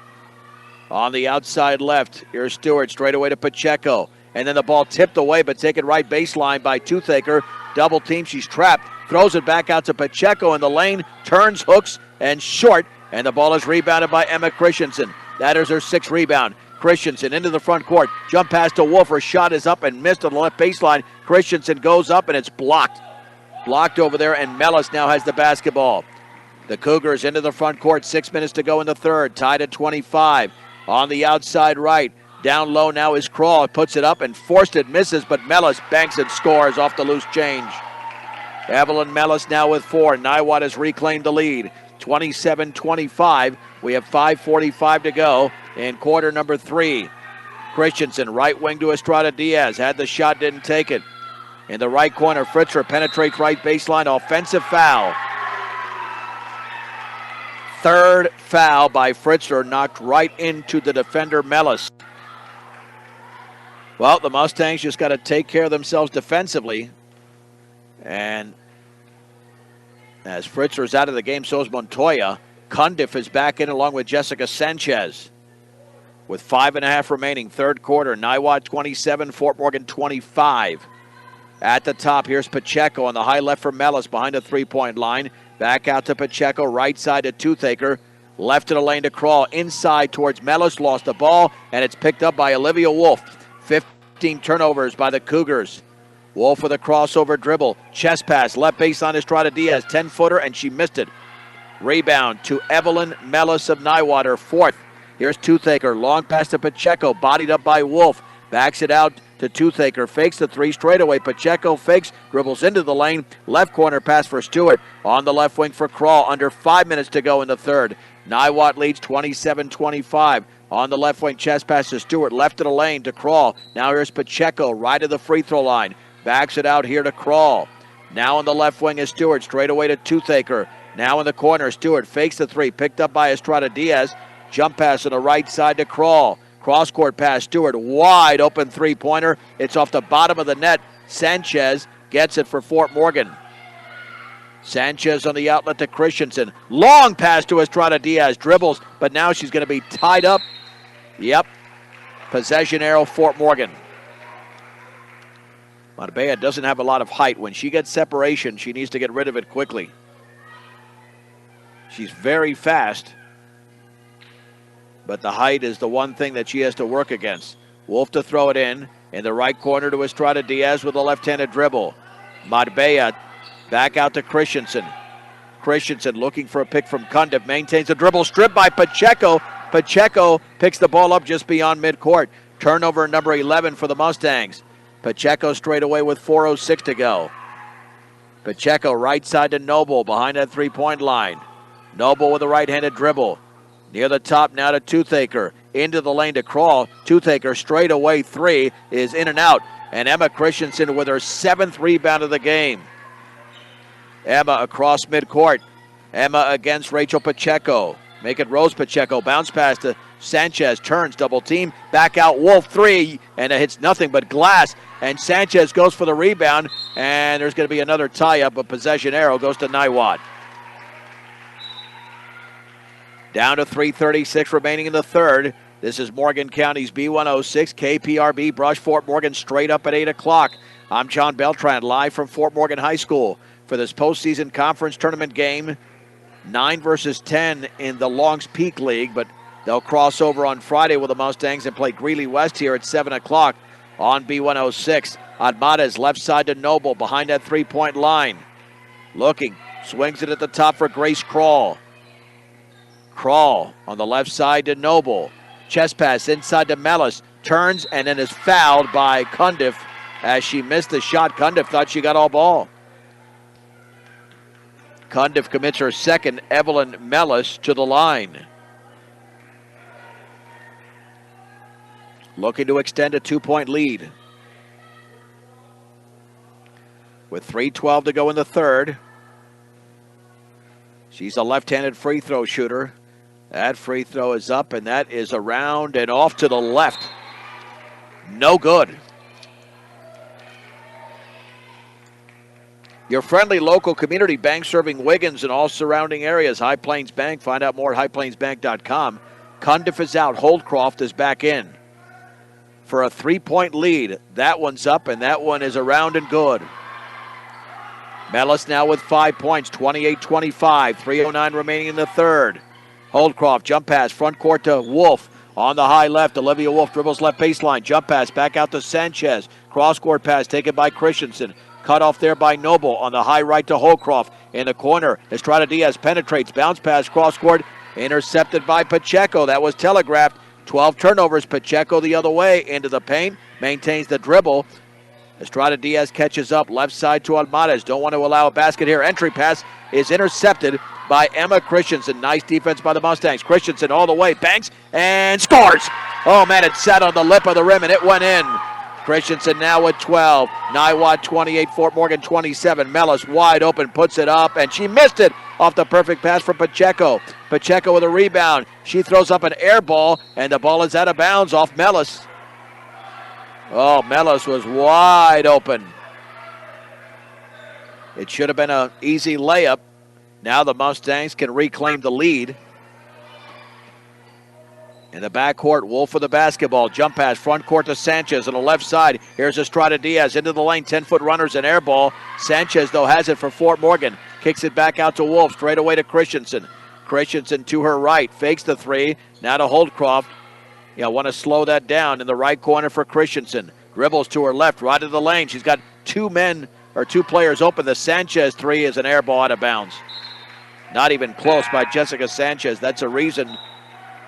Speaker 1: On the outside left, here's Stewart straight away to Pacheco. And then the ball tipped away, but taken right baseline by Toothaker. Double team, she's trapped. Throws it back out to Pacheco in the lane. Turns, hooks, and short. And the ball is rebounded by Emma Christensen. That is her 6th rebound. Christensen into the front court. Jump pass to Wolf. Her shot is up and missed on the left baseline. Christensen goes up and it's blocked. Blocked over there, and Mellis now has the basketball. The Cougars into the front court. 6 minutes to go in the third. Tied at 25. On the outside right. Down low now is Crawl. Puts it up and forced it. Misses, but Mellis banks and scores off the loose change. Evelyn Mellis now with 4. Niwot has reclaimed the lead. 27-25. We have 5:45 to go in quarter number 3. Christensen, right wing to Estrada Diaz. Had the shot, didn't take it. In the right corner, Fritzler penetrates right baseline. Offensive foul. 3rd foul by Fritzler, knocked right into the defender, Mellis. Well, the Mustangs just got to take care of themselves defensively. And as Fritzler's out of the game, so is Montoya. Cundiff is back in along with Jessica Sanchez. With 5.5 remaining, third quarter. Niwot 27, Fort Morgan 25. At the top, here's Pacheco on the high left for Mellis behind the three-point line. Back out to Pacheco, right side to Toothaker. Left to the lane to Crawl. Inside towards Mellis, lost the ball, and it's picked up by Olivia Wolf. 15 turnovers by the Cougars. Wolf with a crossover dribble. Chest pass, left baseline Estrada Diaz. 10-footer, and she missed it. Rebound to Evelyn Mellis of Niwot, her 4th. Here's Toothaker, long pass to Pacheco, bodied up by Wolf. Backs it out to Toothaker, fakes the 3 straight away. Pacheco fakes, dribbles into the lane. Left corner pass for Stewart. On the left wing for Crawl. Under 5 minutes to go in the third. Niwot leads 27-25. On the left wing, chest pass to Stewart, left of the lane to Crawl. Now here's Pacheco, right of the free throw line. Backs it out here to Crawl. Now on the left wing is Stewart, straight away to Toothaker. Now in the corner, Stewart fakes the three, picked up by Estrada Diaz. Jump pass on the right side to Crawl. Cross-court pass, Stewart, wide open three-pointer. It's off the bottom of the net. Sanchez gets it for Fort Morgan. Sanchez on the outlet to Christensen. Long pass to Estrada Diaz. Dribbles, but now she's going to be tied up. Yep. Possession arrow, Fort Morgan. Marbella doesn't have a lot of height. When she gets separation, she needs to get rid of it quickly. She's very fast, but the height is the one thing that she has to work against. Wolf to throw it in the right corner to Estrada Diaz with a left-handed dribble. Marbella back out to Christensen. Christensen looking for a pick from Cundiff. Maintains the dribble. Stripped by Pacheco. Pacheco picks the ball up just beyond midcourt. Turnover number 11 for the Mustangs. Pacheco straight away with 4:06 to go. Pacheco right side to Noble behind that three-point line. Noble with a right-handed dribble. Near the top now to Toothaker. Into the lane to Crawl. Toothaker straight away three is in and out. And Emma Christensen with her 7th rebound of the game. Emma across midcourt. Emma against Rachel Pacheco. Make it Rose Pacheco. Bounce pass to Sanchez. Turns, double team. Back out Wolf three. And it hits nothing but glass. And Sanchez goes for the rebound. And there's going to be another tie-up. A possession arrow goes to Niwot. Down to 3:36 remaining in the third. This is Morgan County's B106 KPRB Brush Fort Morgan straight up at 8 o'clock. I'm John Beltran live from Fort Morgan High School for this postseason conference tournament game. 9 versus 10 in the Longs Peak League, but they'll cross over on Friday with the Mustangs and play Greeley West here at 7 o'clock on B106. Admates left side to Noble behind that three-point line. Looking, swings it at the top for Grace Crawl. Crawl on the left side to Noble. Chest pass inside to Mellis. Turns and then is fouled by Cundiff as she missed the shot. Cundiff thought she got all ball. Cundiff commits her second. Evelyn Mellis to the line. Looking to extend a 2-point lead. With 3:12 to go in the third. She's a left-handed free throw shooter. That free throw is up, and that is around and off to the left. No good. Your friendly local community bank serving Wiggins and all surrounding areas. High Plains Bank. Find out more at highplainsbank.com. Cundiff is out. Holdcroft is back in for a 3-point lead. That one's up, and that one is around and good. Mellis now with 5 points, 28-25, 3:09 remaining in the third. Holdcroft, jump pass, front court to Wolf. On the high left, Olivia Wolf dribbles left baseline, jump pass, back out to Sanchez. Cross-court pass taken by Christensen. Cut off there by Noble on the high right to Holcroft. In the corner, Estrada Diaz penetrates, bounce pass, cross-court, intercepted by Pacheco. That was telegraphed. 12 turnovers, Pacheco the other way into the paint, maintains the dribble. Estrada Diaz catches up, left side to Almares. Don't want to allow a basket here. Entry pass is intercepted by Emma Christensen. Nice defense by the Mustangs. Christensen all the way, banks, and scores! Oh, man, it sat on the lip of the rim, and it went in. Christensen now with 12. Niwot 28, Fort Morgan 27. Mellis wide open, puts it up, and she missed it off the perfect pass from Pacheco. Pacheco with a rebound. She throws up an air ball, and the ball is out of bounds off Mellis. Oh, Mellis was wide open. It should have been an easy layup. Now the Mustangs can reclaim the lead. In the backcourt, Wolf with the basketball. Jump pass, front court to Sanchez on the left side. Here's Estrada Diaz into the lane. 10-foot runners and air ball. Sanchez, though, has it for Fort Morgan. Kicks it back out to Wolf. Straight away to Christensen. Christensen to her right. Fakes the three. Now to Holdcroft. Want to slow that down in the right corner for Christensen. Dribbles to her left, right of the lane. She's got two players open. The Sanchez three is an air ball out of bounds. Not even close by Jessica Sanchez. That's a reason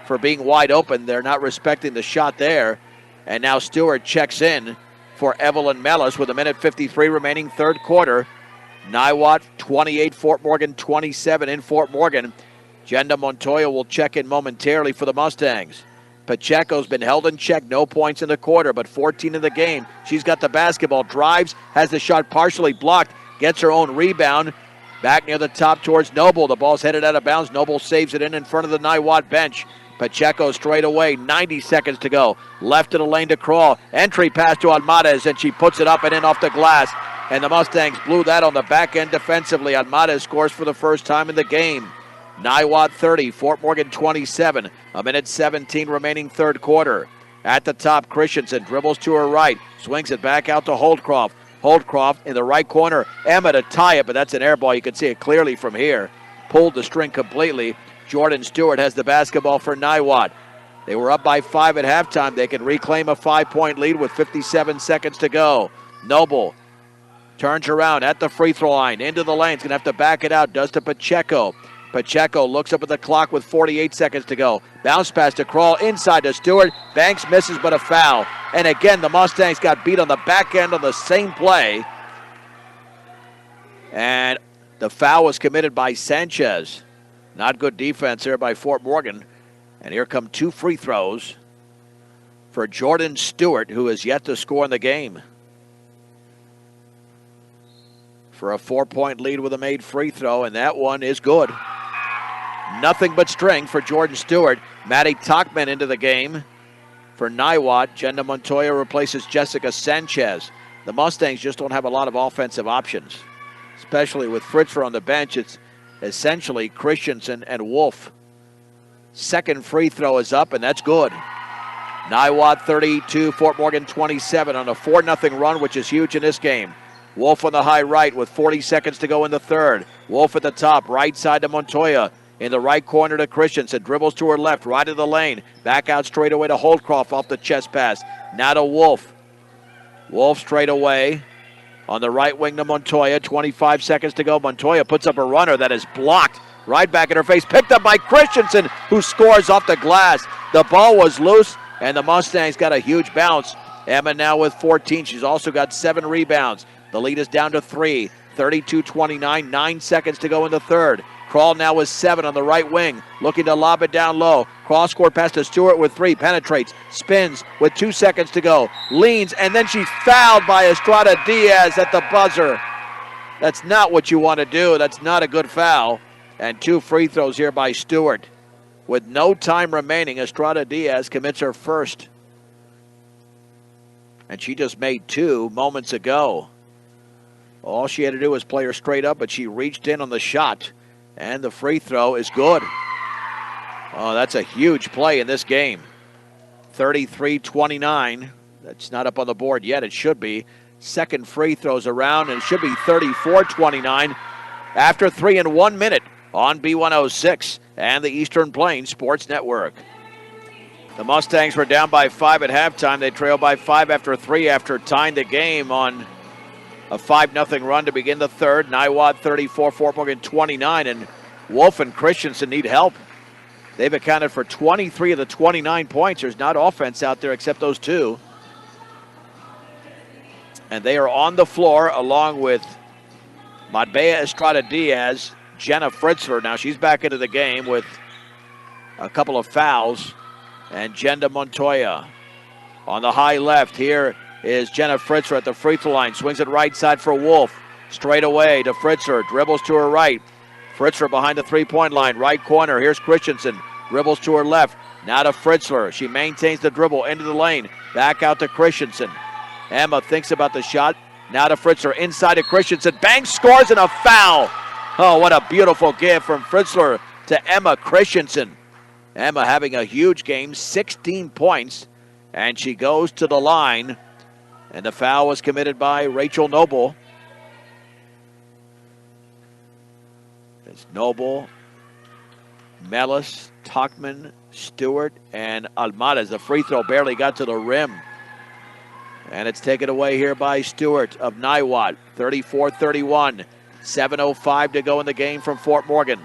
Speaker 1: for being wide open. They're not respecting the shot there. And now Stewart checks in for Evelyn Mellis with 1:53 remaining third quarter. Niwot 28, Fort Morgan 27 in Fort Morgan. Jenda Montoya will check in momentarily for the Mustangs. Pacheco's been held in check, no points in the quarter, but 14 in the game. She's got the basketball, drives, has the shot partially blocked, gets her own rebound. Back near the top towards Noble. The ball's headed out of bounds. Noble saves it in front of the Niwot bench. Pacheco straight away, 90 seconds to go. Left of the lane to Crawl. Entry pass to Almares, and she puts it up and in off the glass. And the Mustangs blew that on the back end defensively. Almares scores for the first time in the game. Niwot 30, Fort Morgan 27. A minute 17 remaining third quarter. At the top, Christensen dribbles to her right. Swings it back out to Holdcroft. Holdcroft in the right corner. Emma to tie it, but that's an air ball. You can see it clearly from here. Pulled the string completely. Jordan Stewart has the basketball for Niwot. They were up by 5 at halftime. They can reclaim a 5-point lead with 57 seconds to go. Noble turns around at the free throw line. Into the lane. He's going to have to back it out. Does to Pacheco. Pacheco looks up at the clock with 48 seconds to go. Bounce pass to Crawl inside to Stewart. Banks misses, but a foul. And again, the Mustangs got beat on the back end on the same play. And the foul was committed by Sanchez. Not good defense there by Fort Morgan. And here come 2 free throws for Jordan Stewart, who has yet to score in the game. For a 4-point lead with a made free throw, and that one is good. Nothing but string for Jordan Stewart. Maddie Tachman into the game for Niwot. Jenda Montoya replaces Jessica Sanchez. The Mustangs just don't have a lot of offensive options, especially with Fritzer on the bench. It's essentially Christensen and Wolf. Second free throw is up, and that's good. Niwot 32, Fort Morgan 27 on a 4-0 run, which is huge in this game. Wolf on the high right with 40 seconds to go in the third. Wolf at the top, right side to Montoya. In the right corner to Christensen. Dribbles to her left, right of the lane. Back out straight away to Holdcroft off the chest pass. Now to Wolf. Wolf straight away. On the right wing to Montoya. 25 seconds to go. Montoya puts up a runner that is blocked. Right back in her face. Picked up by Christensen, who scores off the glass. The ball was loose, and the Mustangs got a huge bounce. Emma now with 14. She's also got 7 rebounds. The lead is down to 3. 32-29. 9 seconds to go in the third. Crawl now with 7 on the right wing. Looking to lob it down low. Cross-court pass to Stewart with 3. Penetrates. Spins with 2 seconds to go. Leans, and then she's fouled by Estrada Diaz at the buzzer. That's not what you want to do. That's not a good foul. And 2 free throws here by Stewart. With no time remaining, Estrada Diaz commits her first. And she just made 2 moments ago. All she had to do was play her straight up, but she reached in on the shot. And the free throw is good. Oh, that's a huge play in this game. 33-29. That's not up on the board yet. It should be. Second free throws around, and it should be 34-29 after 3 and 1 minute on B106 and the Eastern Plains Sports Network. The Mustangs were down by 5 at halftime. They trailed by 5 after 3 after tying the game on a 5-0 run to begin the third. Niwot 34, Fort Morgan 29, and Wolf and Christensen need help. They've accounted for 23 of the 29 points. There's not offense out there except those 2. And they are on the floor along with Madbea Estrada Diaz, Jenna Fritzler. Now she's back into the game with a couple of fouls. And Jenda Montoya on the high left. Here is Jenna Fritzler at the free throw line. Swings it right side for Wolf. Straight away to Fritzler. Dribbles to her right. Fritzler behind the three-point line. Right corner. Here's Christensen. Dribbles to her left. Now to Fritzler. She maintains the dribble into the lane. Back out to Christensen. Emma thinks about the shot. Now to Fritzler. Inside to Christensen. Banks scores and a foul. Oh, what a beautiful give from Fritzler to Emma Christensen. Emma having a huge game. 16 points. And she goes to the line. And the foul was committed by Rachel Noble. It's Noble, Mellis, Tachman, Stewart, and Almares. The free throw barely got to the rim. And it's taken away here by Stewart of Niwot. 34-31. 7:05 to go in the game from Fort Morgan.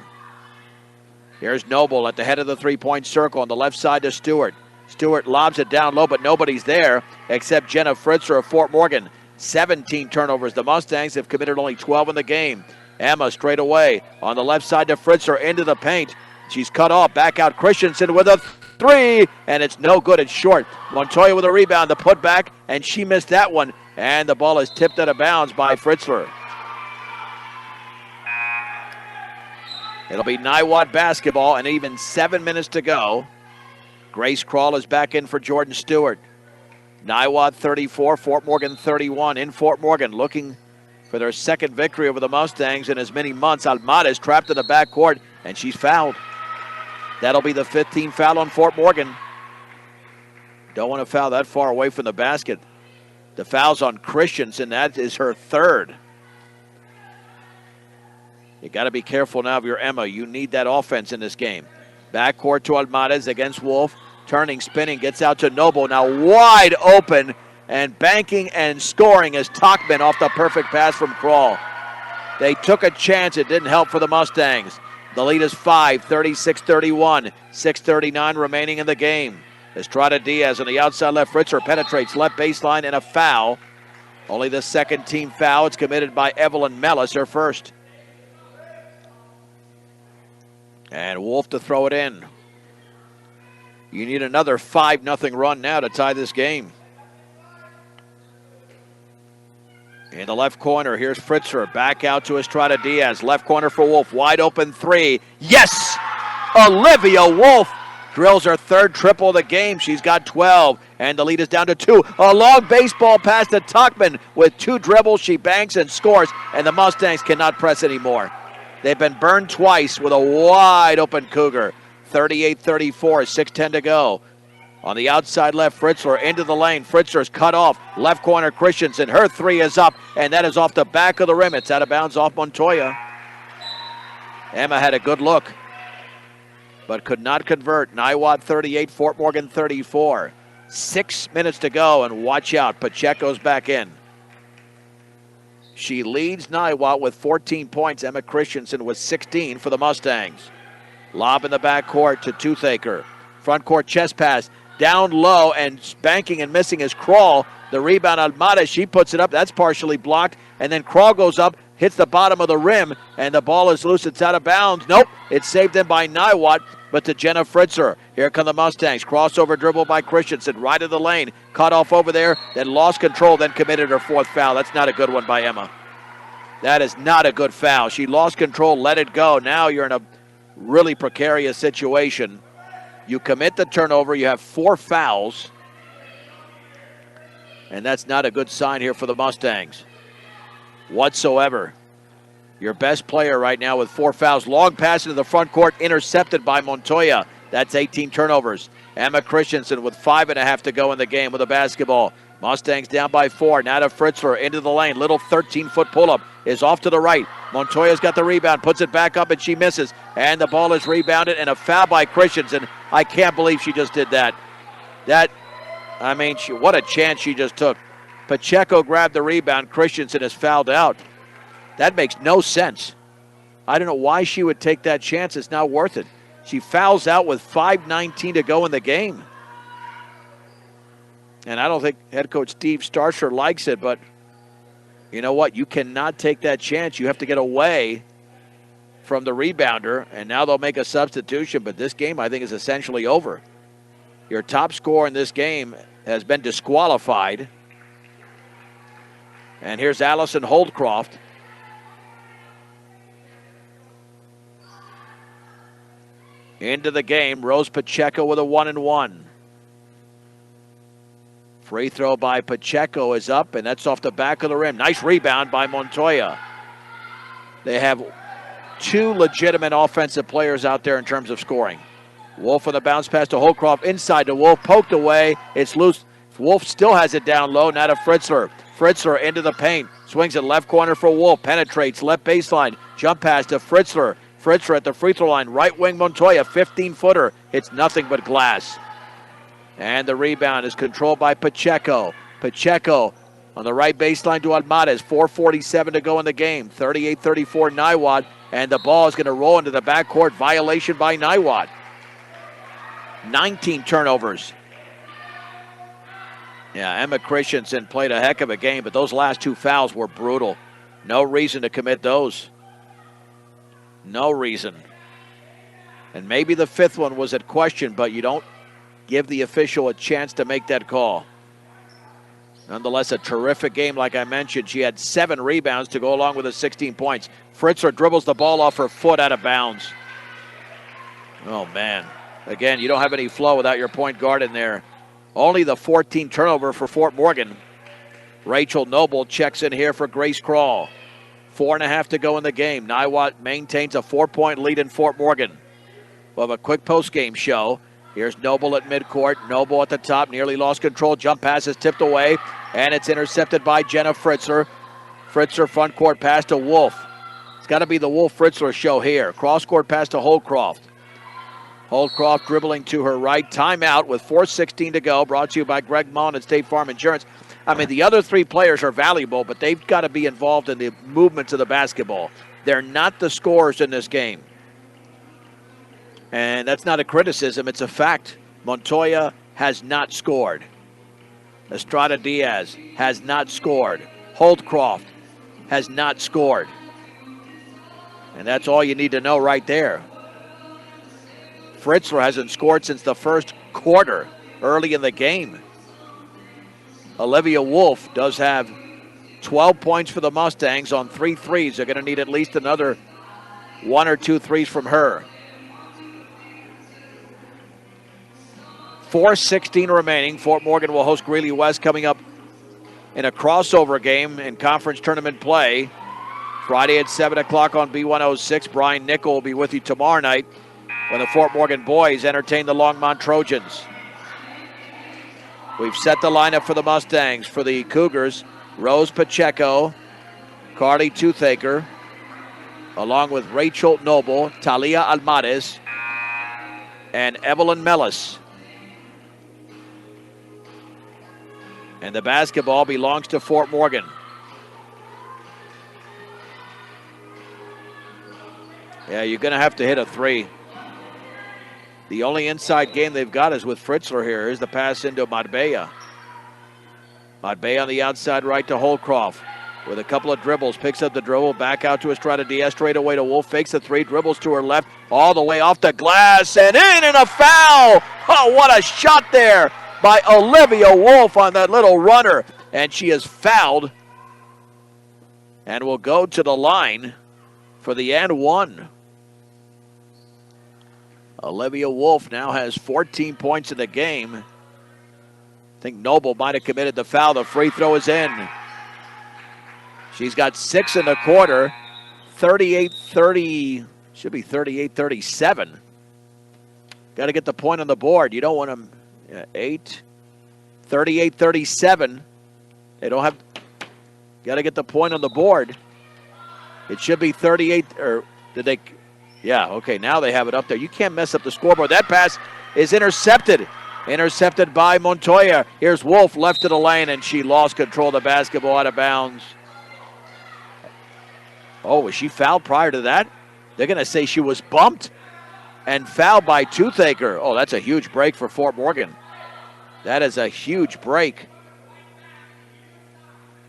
Speaker 1: Here's Noble at the head of the three-point circle on the left side to Stewart. Stewart lobs it down low, but nobody's there except Jenna Fritzler of Fort Morgan. 17 turnovers. The Mustangs have committed only 12 in the game. Emma straight away on the left side to Fritzler into the paint. She's cut off. Back out Christensen with a three, and it's no good. It's short. Montoya with a rebound, the putback, and she missed that one. And the ball is tipped out of bounds by Fritzler. It'll be Niwot basketball, and even 7 minutes to go. Grace Crawl is back in for Jordan Stewart. Niwot 34, Fort Morgan 31. In Fort Morgan, looking for their second victory over the Mustangs in as many months. Almada is trapped in the backcourt, and she's fouled. That'll be the 15th foul on Fort Morgan. Don't want to foul that far away from the basket. The foul's on Christensen. That is her third. You got to be careful now if you're Emma. You need that offense in this game. Backcourt to Almades against Wolf. Turning, spinning, gets out to Noble. Now wide open and banking and scoring is Talkman off the perfect pass from Crawl. They took a chance. It didn't help for the Mustangs. The lead is 5, 36-31. 6:39 remaining in the game. Estrada Diaz on the outside left. Fritzer penetrates left baseline and a foul. Only the second team foul. It's committed by Evelyn Mellis, her first. And Wolf to throw it in. You need another 5-0 run now to tie this game. In the left corner, here's Fritzer. Back out to Estrada Diaz. Left corner for Wolf. Wide open three. Yes! Olivia Wolf drills her third triple of the game. She's got 12, and the lead is down to 2. A long baseball pass to Tuckman. With 2 dribbles, she banks and scores, and the Mustangs cannot press anymore. They've been burned twice with a wide open Cougar. 38-34, 6:10 to go. On the outside left, Fritzler into the lane. Fritzler's cut off. Left corner, Christensen. Her three is up, and that is off the back of the rim. It's out of bounds off Montoya. Emma had a good look, but could not convert. Niwot 38, Fort Morgan 34. 6 minutes to go, and watch out. Pacheco's back in. She leads Niwot with 14 points. Emma Christensen with 16 for the Mustangs. Lob in the backcourt to Toothaker. Front court chest pass. Down low and banking and missing is Crawl. The rebound, Almada, she puts it up. That's partially blocked. And then Crawl goes up, hits the bottom of the rim, and the ball is loose. It's out of bounds. Nope, it's saved in by Niwot, but to Jenna Fritzer. Here come the Mustangs. Crossover dribble by Christensen. Right of the lane. Cut off over there, then lost control, then committed her fourth foul. That's not a good one by Emma. That is not a good foul. She lost control, let it go. Now you're in a really precarious situation. You commit the turnover, you have 4 fouls, and that's not a good sign here for the Mustangs whatsoever. Your best player right now with 4 fouls. Long pass into the front court, intercepted by Montoya. That's 18 turnovers. Emma Christensen with 5.5 to go in the game with a basketball. Mustangs down by 4. Now to Fritzler into the lane. Little 13-foot pull-up is off to the right. Montoya's got the rebound, puts it back up, and she misses. And the ball is rebounded, and a foul by Christensen. I can't believe she just did that. What a chance she just took. Pacheco grabbed the rebound. Christensen is fouled out. That makes no sense. I don't know why she would take that chance. It's not worth it. She fouls out with 5:19 to go in the game. And I don't think head coach Steve Starsher likes it, but you know what? You cannot take that chance. You have to get away from the rebounder, and now they'll make a substitution, but this game, I think, is essentially over. Your top scorer in this game has been disqualified. And here's Allison Holdcroft. Into the game, Rose Pacheco with a 1-and-1. Free throw by Pacheco is up, and that's off the back of the rim. Nice rebound by Montoya. They have 2 legitimate offensive players out there in terms of scoring. Wolf on the bounce pass to Holcroft, inside to Wolf, poked away. It's loose. Wolf still has it down low, now to Fritzler. Fritzler into the paint, swings it left corner for Wolf, penetrates left baseline, jump pass to Fritzler. Fritzler at the free throw line, right wing Montoya, 15-footer. It's nothing but glass. And the rebound is controlled by Pacheco. Pacheco on the right baseline to Almades. 4:47 to go in the game. 38-34 Niwot. And the ball is going to roll into the backcourt. Violation by Niwot. 19 turnovers. Yeah, Emma Christensen played a heck of a game, but those last 2 fouls were brutal. No reason to commit those. No reason. And maybe the 5th one was at question, but you don't give the official a chance to make that call. Nonetheless, a terrific game, like I mentioned. She had 7 rebounds to go along with the 16 points. Fritzler dribbles the ball off her foot out of bounds. Oh, man. Again, you don't have any flow without your point guard in there. Only the 14 turnover for Fort Morgan. Rachel Noble checks in here for Grace Crawl. 4.5 to go in the game. Niwot maintains a 4-point lead in Fort Morgan. We'll have a quick post-game show. Here's Noble at midcourt. Noble at the top, nearly lost control. Jump pass is tipped away, and it's intercepted by Jenna Fritzler. Fritzler front court pass to Wolf. It's got to be the Wolf-Fritzler show here. Cross-court pass to Holdcroft. Holdcroft dribbling to her right. Timeout with 4:16 to go. Brought to you by Greg Mullen at State Farm Insurance. I mean, the other 3 players are valuable, but they've got to be involved in the movements of the basketball. They're not the scorers in this game. And that's not a criticism, it's a fact. Montoya has not scored. Estrada Diaz has not scored. Holdcroft has not scored. And that's all you need to know right there. Fritzler hasn't scored since the first quarter, early in the game. Olivia Wolf does have 12 points for the Mustangs on 3 threes. They're going to need at least another 1 or 2 threes from her. 4:16 remaining. Fort Morgan will host Greeley West coming up in a crossover game in conference tournament play. Friday at 7 o'clock on B106. Brian Nickel will be with you tomorrow night when the Fort Morgan boys entertain the Longmont Trojans. We've set the lineup for the Mustangs. For the Cougars, Rose Pacheco, Carly Toothaker, along with Rachel Noble, Talia Almares, and Evelyn Mellis. And the basketball belongs to Fort Morgan. Yeah, you're going to have to hit a 3. The only inside game they've got is with Fritzler here. Here's the pass into Marbella. Marbella on the outside right to Holdcroft with a couple of dribbles. Picks up the dribble, back out to Estrada Diaz, straight away to Wolf. Fakes the 3, dribbles to her left, all the way off the glass, and in and a foul! Oh, what a shot there by Olivia Wolf on that little runner. And she is fouled and will go to the line for the and 1. Olivia Wolf now has 14 points in the game. I think Noble might have committed the foul. The free throw is in. She's got 6 in the quarter. 38-30, should be 38-37. Got to get the point on the board. You don't want them 38-37. They don't have, got to get the point on the board. It should be 38, or did they? Yeah, okay, now they have it up there. You can't mess up the scoreboard. That pass is intercepted. Intercepted by Montoya. Here's Wolf left to the lane, and she lost control of the basketball out of bounds. Oh, was she fouled prior to that? They're going to say she was bumped and fouled by Toothaker. Oh, that's a huge break for Fort Morgan. That is a huge break.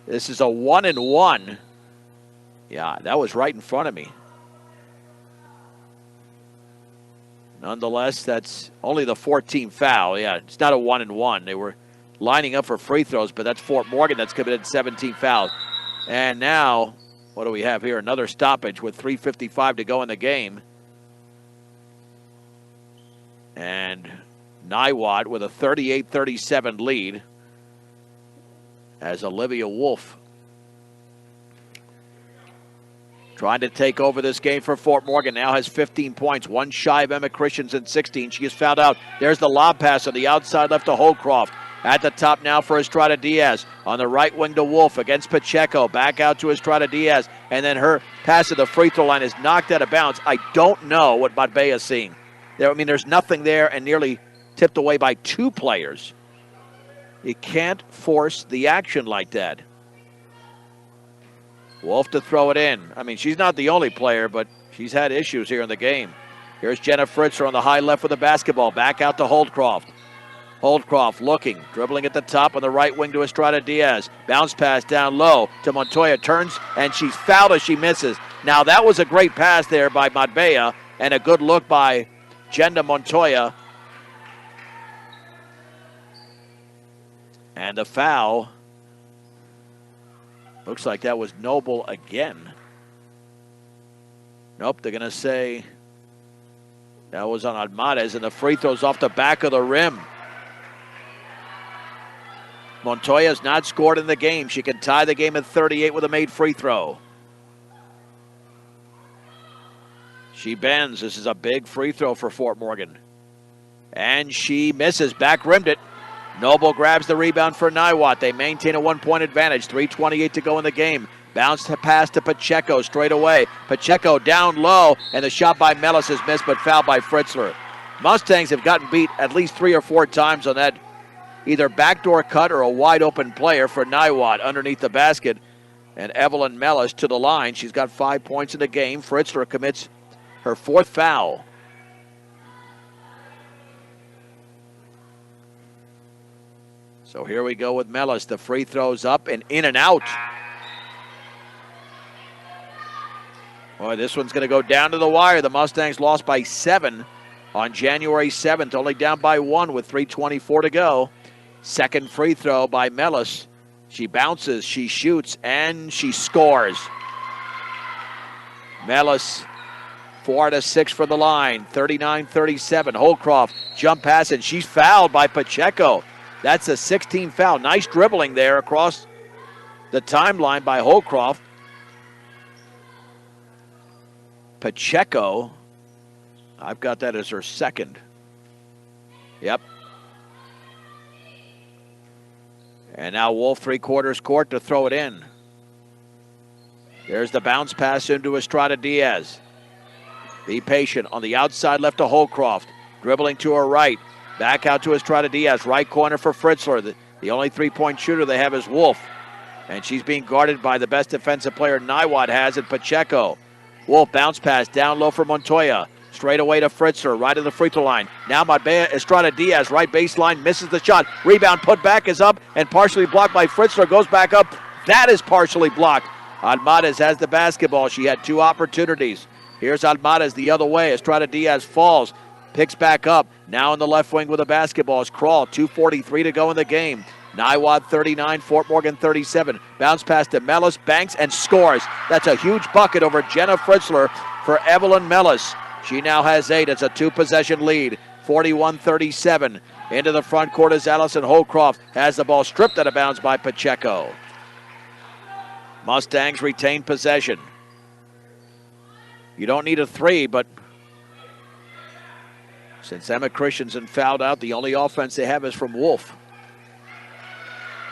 Speaker 1: This is a 1-and-1. Yeah, that was right in front of me. Nonetheless, that's only the 14th foul. Yeah, it's not a 1-and-1. They were lining up for free throws, but that's Fort Morgan that's committed 17 fouls. And now, what do we have here? Another stoppage with 3:55 to go in the game. And Niwot with a 38-37 lead as Olivia Wolf trying to take over this game for Fort Morgan. Now has 15 points, 1 shy of Emma Christensen, 16. She is fouled out. There's the lob pass on the outside left to Holdcroft. At the top now for Estrada Diaz. On the right wing to Wolf against Pacheco. Back out to Estrada Diaz. And then her pass to the free throw line is knocked out of bounds. I don't know what Marbella is seeing. There's nothing there, and nearly tipped away by 2 players. You can't force the action like that. Wolf to throw it in. I mean, she's not the only player, but she's had issues here in the game. Here's Jenna Fritzler on the high left with the basketball. Back out to Holdcroft. Holdcroft looking, dribbling at the top on the right wing to Estrada Diaz. Bounce pass down low to Montoya. Turns, and she's fouled as she misses. Now, that was a great pass there by Marbella and a good look by Jenda Montoya. And the foul, looks like that was Noble again. Nope, they're going to say that was on Almares, and the free throw's off the back of the rim. Montoya's not scored in the game. She can tie the game at 38 with a made free throw. She bends. This is a big free throw for Fort Morgan. And she misses. Back rimmed it. Noble grabs the rebound for Niwot. They maintain a 1-point advantage. 3:28 to go in the game. Bounce to pass to Pacheco straight away. Pacheco down low, and the shot by Mellis is missed, but fouled by Fritzler. Mustangs have gotten beat at least 3 or 4 times on that either backdoor cut or a wide open player for Niwot underneath the basket. And Evelyn Mellis to the line. She's got 5 points in the game. Fritzler commits her 4th foul. So here we go with Mellis. The free throws up and in and out. Boy, this one's going to go down to the wire. The Mustangs lost by 7 on January 7th, only down by 1 with 3:24 to go. Second free throw by Mellis. She bounces, she shoots, and she scores. Mellis, 4 out of 6 for the line, 39-37. Holcroft, jump pass, and she's fouled by Pacheco. That's a 16 foul. Nice dribbling there across the timeline by Holcroft. Pacheco, I've got that as her second. Yep. And now Wolf 3/4 court to throw it in. There's the bounce pass into Estrada Diaz. Be patient on the outside left to Holcroft. Dribbling to her right. Back out to Estrada Diaz. Right corner for Fritzler. The only 3-point shooter they have is Wolf. And she's being guarded by the best defensive player Niwot has in Pacheco. Wolf bounce pass down low for Montoya. Straight away to Fritzler, right of the free throw line. Now Mabea Estrada Diaz, right baseline, misses the shot. Rebound put back is up and partially blocked by Fritzler. Goes back up. That is partially blocked. Almares has the basketball. She had 2 opportunities. Here's Almares the other way. Estrada Diaz falls, picks back up. Now in the left wing with the basketball is Crawl. 2:43 to go in the game. Niwot 39, Fort Morgan 37. Bounce pass to Mellis, banks, and scores. That's a huge bucket over Jenna Fritzler for Evelyn Mellis. She now has 8. It's a 2-possession lead. 41-37. Into the front court is Allison Holcroft. Has the ball stripped out of bounds by Pacheco. Mustangs retain possession. You don't need a 3, but since Emma Christensen fouled out, the only offense they have is from Wolf.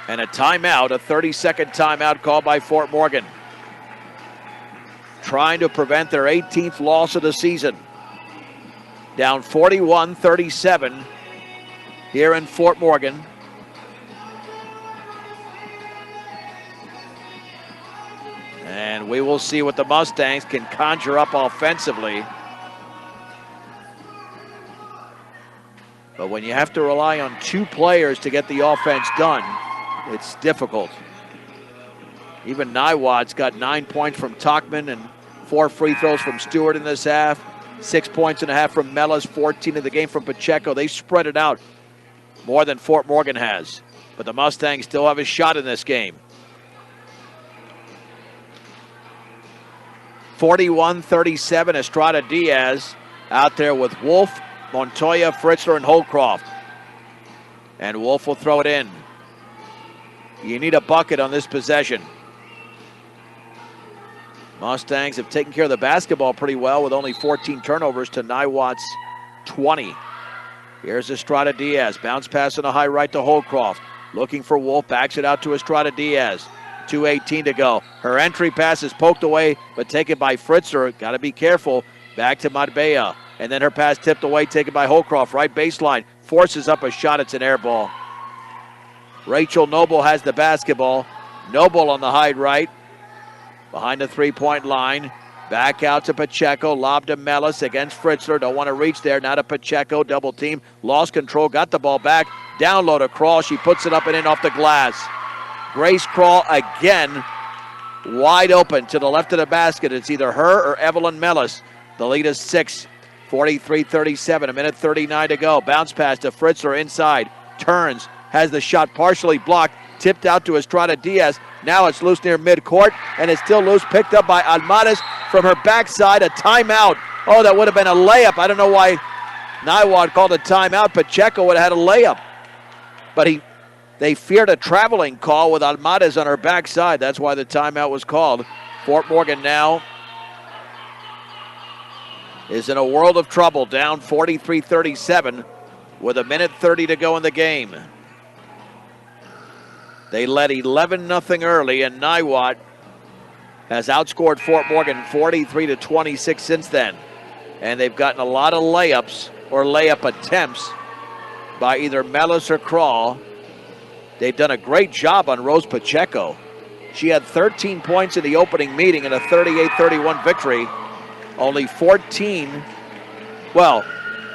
Speaker 1: And a timeout, a 30-second timeout called by Fort Morgan, trying to prevent their 18th loss of the season. Down 41-37 here in Fort Morgan. And we will see what the Mustangs can conjure up offensively. But when you have to rely on 2 players to get the offense done, it's difficult. Even Niwot's got 9 points from Talkman and 4 free throws from Stewart in this half. 6.5 points from Mellis, 14 in the game from Pacheco. They spread it out more than Fort Morgan has. But the Mustangs still have a shot in this game. 41-37, Estrada Diaz out there with Wolf, Montoya, Fritzler, and Holcroft. And Wolf will throw it in. You need a bucket on this possession. Mustangs have taken care of the basketball pretty well with only 14 turnovers to Niwot's 20. Here's Estrada Diaz. Bounce pass on the high right to Holcroft. Looking for Wolf. Backs it out to Estrada Diaz. 2:18 to go. Her entry pass is poked away, but taken by Fritzler. Got to be careful. Back to Marbella. And then her pass tipped away, taken by Holcroft. Right baseline. Forces up a shot. It's an air ball. Rachel Noble has the basketball. Noble on the high right. Behind the 3-point line. Back out to Pacheco. Lob to Mellis against Fritzler. Don't want to reach there. Now to Pacheco. Double team. Lost control. Got the ball back. Down low to Crawl. She puts it up and in off the glass. Grace Crawl again. Wide open to the left of the basket. It's either her or Evelyn Mellis. The lead is 6. 43-37. A minute 39 to go. Bounce pass to Fritzler inside. Turns. has the shot partially blocked, tipped out to Estrada Diaz. Now it's loose near midcourt, and it's still loose, picked up by Almares from her backside. A timeout. Oh, that would have been a layup. I don't know why Niwot called a timeout. Pacheco would have had a layup. But they feared a traveling call with Almares on her backside. That's why the timeout was called. Fort Morgan now is in a world of trouble, down 43-37 with 1:30 to go in the game. They led 11-0 early, and Niwot has outscored Fort Morgan 43-26 since then. And they've gotten a lot of layups or layup attempts by either Mellis or Crawl. They've done a great job on Rose Pacheco. She had 13 points in the opening meeting in a 38-31 victory. Only 14, well,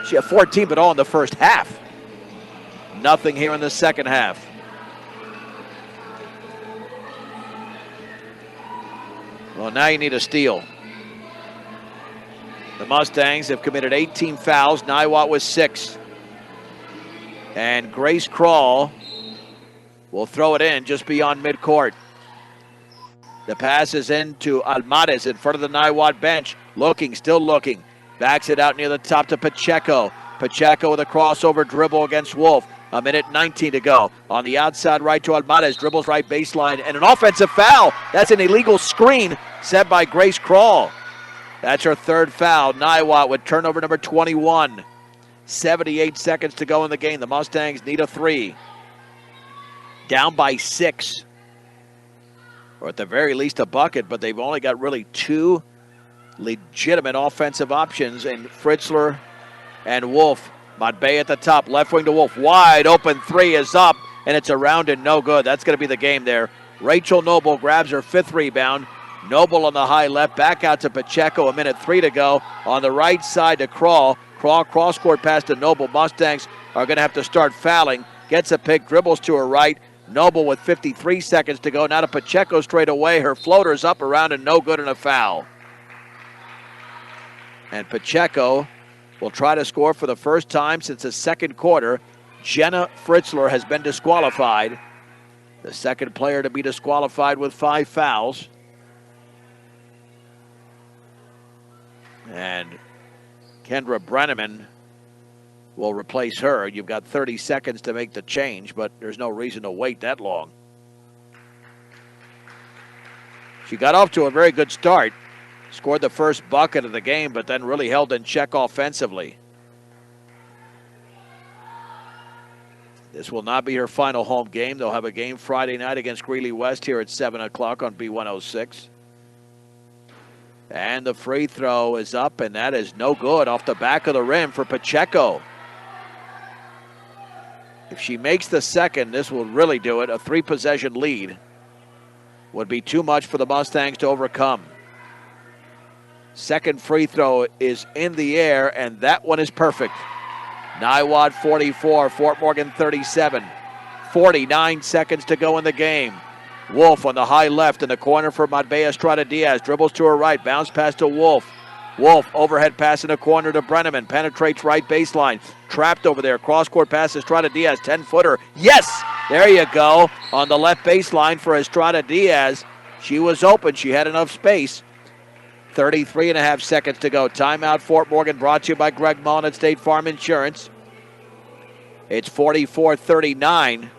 Speaker 1: she had 14, but all in the first half. Nothing here in the second half. Well, now you need a steal. The Mustangs have committed 18 fouls. Niwot with 6. And Grace Crawl will throw it in just beyond midcourt. The pass is into Almares in front of the Niwot bench. Looking, still looking. Backs it out near the top to Pacheco. Pacheco with a crossover dribble against Wolf. 1:19 to go. On the outside right to Almares. Dribbles right baseline. And an offensive foul. That's an illegal screen set by Grace Crawl. That's her third foul. Niwot with turnover number 21. 78 seconds to go in the game. The Mustangs need a 3. Down by 6. Or at the very least a bucket, but they've only got really 2 legitimate offensive options in Fritzler and Wolf. Matbey at the top, left wing to Wolf. Wide open 3 is up, and it's around and no good. That's going to be the game there. Rachel Noble grabs her 5th rebound. Noble on the high left, back out to Pacheco, 1:03 to go. On the right side to Crawl. Crawl cross-court pass to Noble. Mustangs are going to have to start fouling. Gets a pick, dribbles to her right. Noble with 53 seconds to go. Now to Pacheco straight away. Her floater's up, around, and no good, and a foul. And Pacheco will try to score for the first time since the second quarter. Jenna Fritzler has been disqualified. The second player to be disqualified with 5 fouls. And Kendra Brenneman will replace her. You've got 30 seconds to make the change, but there's no reason to wait that long. She got off to a very good start. Scored the first bucket of the game, but then really held in check offensively. This will not be her final home game. They'll have a game Friday night against Greeley West here at 7 o'clock on B106. And the free throw is up, and that is no good off the back of the rim for Pacheco. If she makes the second, this will really do it. A 3-possession lead would be too much for the Mustangs to overcome. Second free throw is in the air, and that one is perfect. Niwot 44, Fort Morgan 37. 49 seconds to go in the game. Wolf on the high left in the corner for Matbey Estrada Diaz. Dribbles to her right, bounce pass to Wolf. Wolf, overhead pass in the corner to Brenneman. Penetrates right baseline. Trapped over there. Cross-court pass Estrada Diaz. 10-footer. Yes! There you go. On the left baseline for Estrada Diaz. She was open. She had enough space. 33.5 seconds to go. Timeout Fort Morgan brought to you by Greg Mullen at State Farm Insurance. It's 44-39.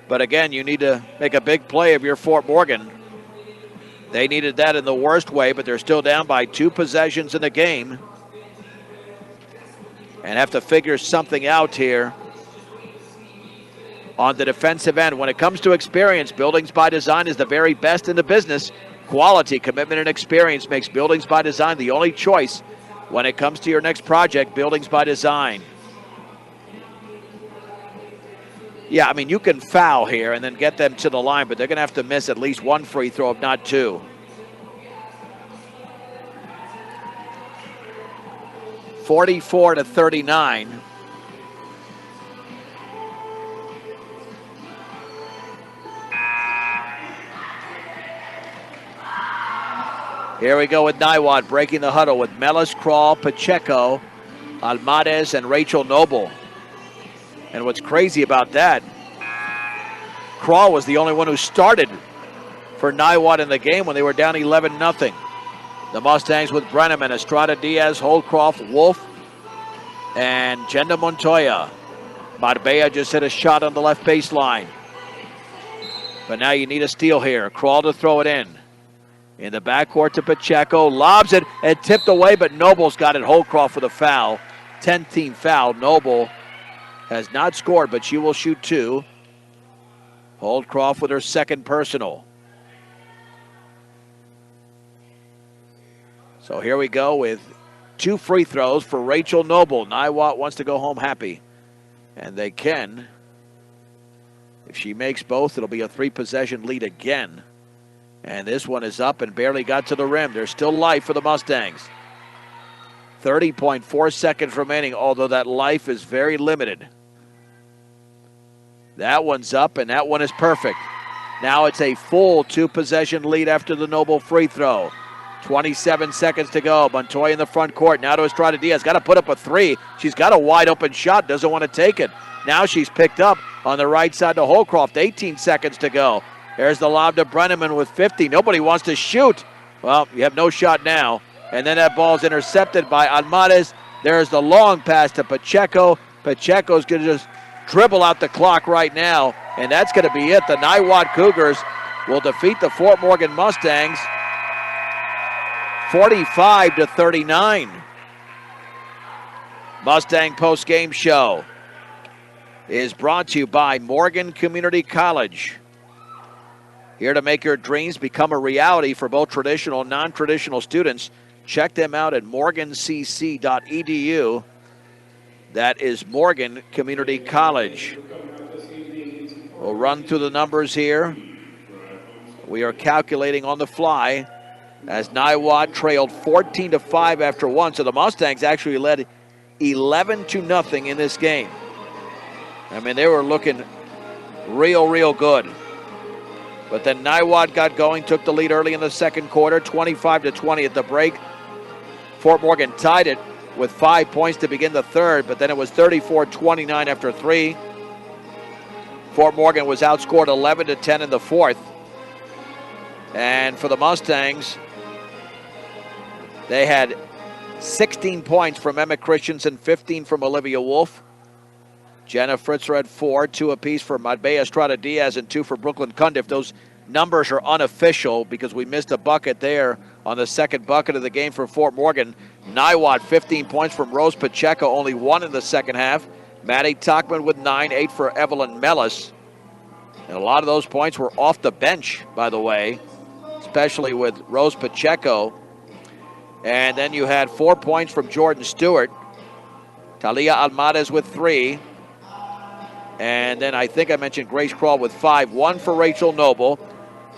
Speaker 1: But again, you need to make a big play if you're Fort Morgan. They needed that in the worst way, but they're still down by 2 possessions in the game. And have to figure something out here on the defensive end. When it comes to experience, Buildings by Design is the very best in the business. Quality, commitment, and experience makes Buildings by Design the only choice when it comes to your next project. Buildings by Design. Yeah, I mean, you can foul here and then get them to the line, but they're going to have to miss at least 1 free throw, if not 2. (44-39). Here we go with Niwot breaking the huddle with Mellis, Crawl, Pacheco, Almares, and Rachel Noble. And what's crazy about that, Crawl was the only one who started for Niwot in the game when they were down 11-0. The Mustangs with Brenneman, Estrada Diaz, Holdcroft, Wolf, and Jenda Montoya. Marbella just hit a shot on the left baseline. But now you need a steal here. Crawl to throw it in. In the backcourt to Pacheco. Lobs it and tipped away, but Noble's got it. Holdcroft with a foul. 10th-team foul. Noble has not scored, but she will shoot 2. Holdcroft with her second personal. So here we go with 2 free throws for Rachel Noble. Niwot wants to go home happy, and they can. If she makes both, it'll be a 3-possession lead again. And this one is up and barely got to the rim. There's still life for the Mustangs. 30.4 seconds remaining, although that life is very limited. That one's up, and that one is perfect. Now it's a full 2-possession lead after the Noble free throw. 27 seconds to go. Montoya in the front court. Now to Estrada Diaz. Got to put up a 3. She's got a wide open shot. Doesn't want to take it. Now she's picked up on the right side to Holdcroft. 18 seconds to go. There's the lob to Brenneman with 50. Nobody wants to shoot. Well, you have no shot now. And then that ball's intercepted by Almares. There's the long pass to Pacheco. Pacheco's going to just dribble out the clock right now. And that's going to be it. The Niwot Cougars will defeat the Fort Morgan Mustangs 45-39. Mustang post-game show is brought to you by Morgan Community College. Here to make your dreams become a reality for both traditional and non-traditional students. Check them out at morgancc.edu. That is Morgan Community College. We'll run through the numbers here. We are calculating on the fly as Niwot trailed 14-5 after 1. So the Mustangs actually led 11-0 in this game. I mean, they were looking real good. But then Niwot got going, took the lead early in the second quarter, 25-20 at the break. Fort Morgan tied it with 5 points to begin the third, but then it was 34-29 after 3. Fort Morgan was outscored 11-10 in the fourth. And for the Mustangs, they had 16 points from Emma Christensen, 15 from Olivia Wolf. Jenna Fritzer had 4, 2 apiece for Marbella Estrada Diaz and 2 for Brooklyn Cundiff. Those numbers are unofficial because we missed a bucket there on the second bucket of the game for Fort Morgan. Niwot, 15 points from Rose Pacheco, only 1 in the second half. Maddie Tuckman with 9, 8 for Evelyn Mellis. And a lot of those points were off the bench, by the way, especially with Rose Pacheco. And then you had 4 points from Jordan Stewart. Talia Almares with 3. And then I think I mentioned Grace Crawl with 5. 1 for Rachel Noble.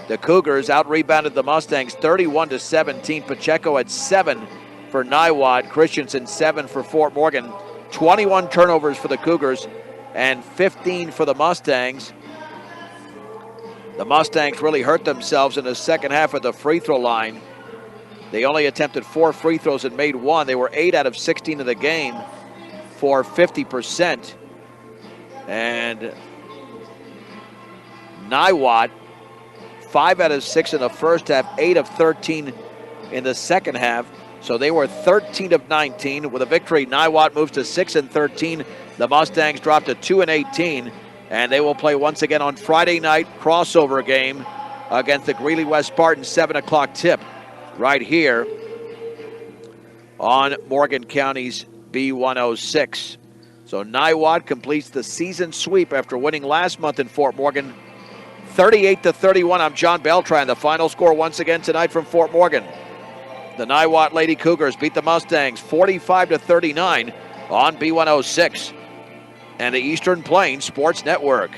Speaker 1: The Cougars out-rebounded the Mustangs 31-17. Pacheco had 7 for Niwot. Christensen 7 for Fort Morgan. 21 turnovers for the Cougars and 15 for the Mustangs. The Mustangs really hurt themselves in the second half at the free throw line. They only attempted 4 free throws and made 1. They were 8 out of 16 in the game for 50%. And Niwot, 5 out of 6 in the first half, 8 of 13 in the second half. So they were 13 of 19. With a victory, Niwot moves to 6-13. The Mustangs dropped to 2-18. And they will play once again on Friday night, crossover game against the Greeley West Spartans, 7 o'clock tip right here on Morgan County's B106. So Niwot completes the season sweep after winning last month in Fort Morgan, 38-31. I'm John Beltran. The final score once again tonight from Fort Morgan. The Niwot Lady Cougars beat the Mustangs 45-39 on B106 and the Eastern Plains Sports Network.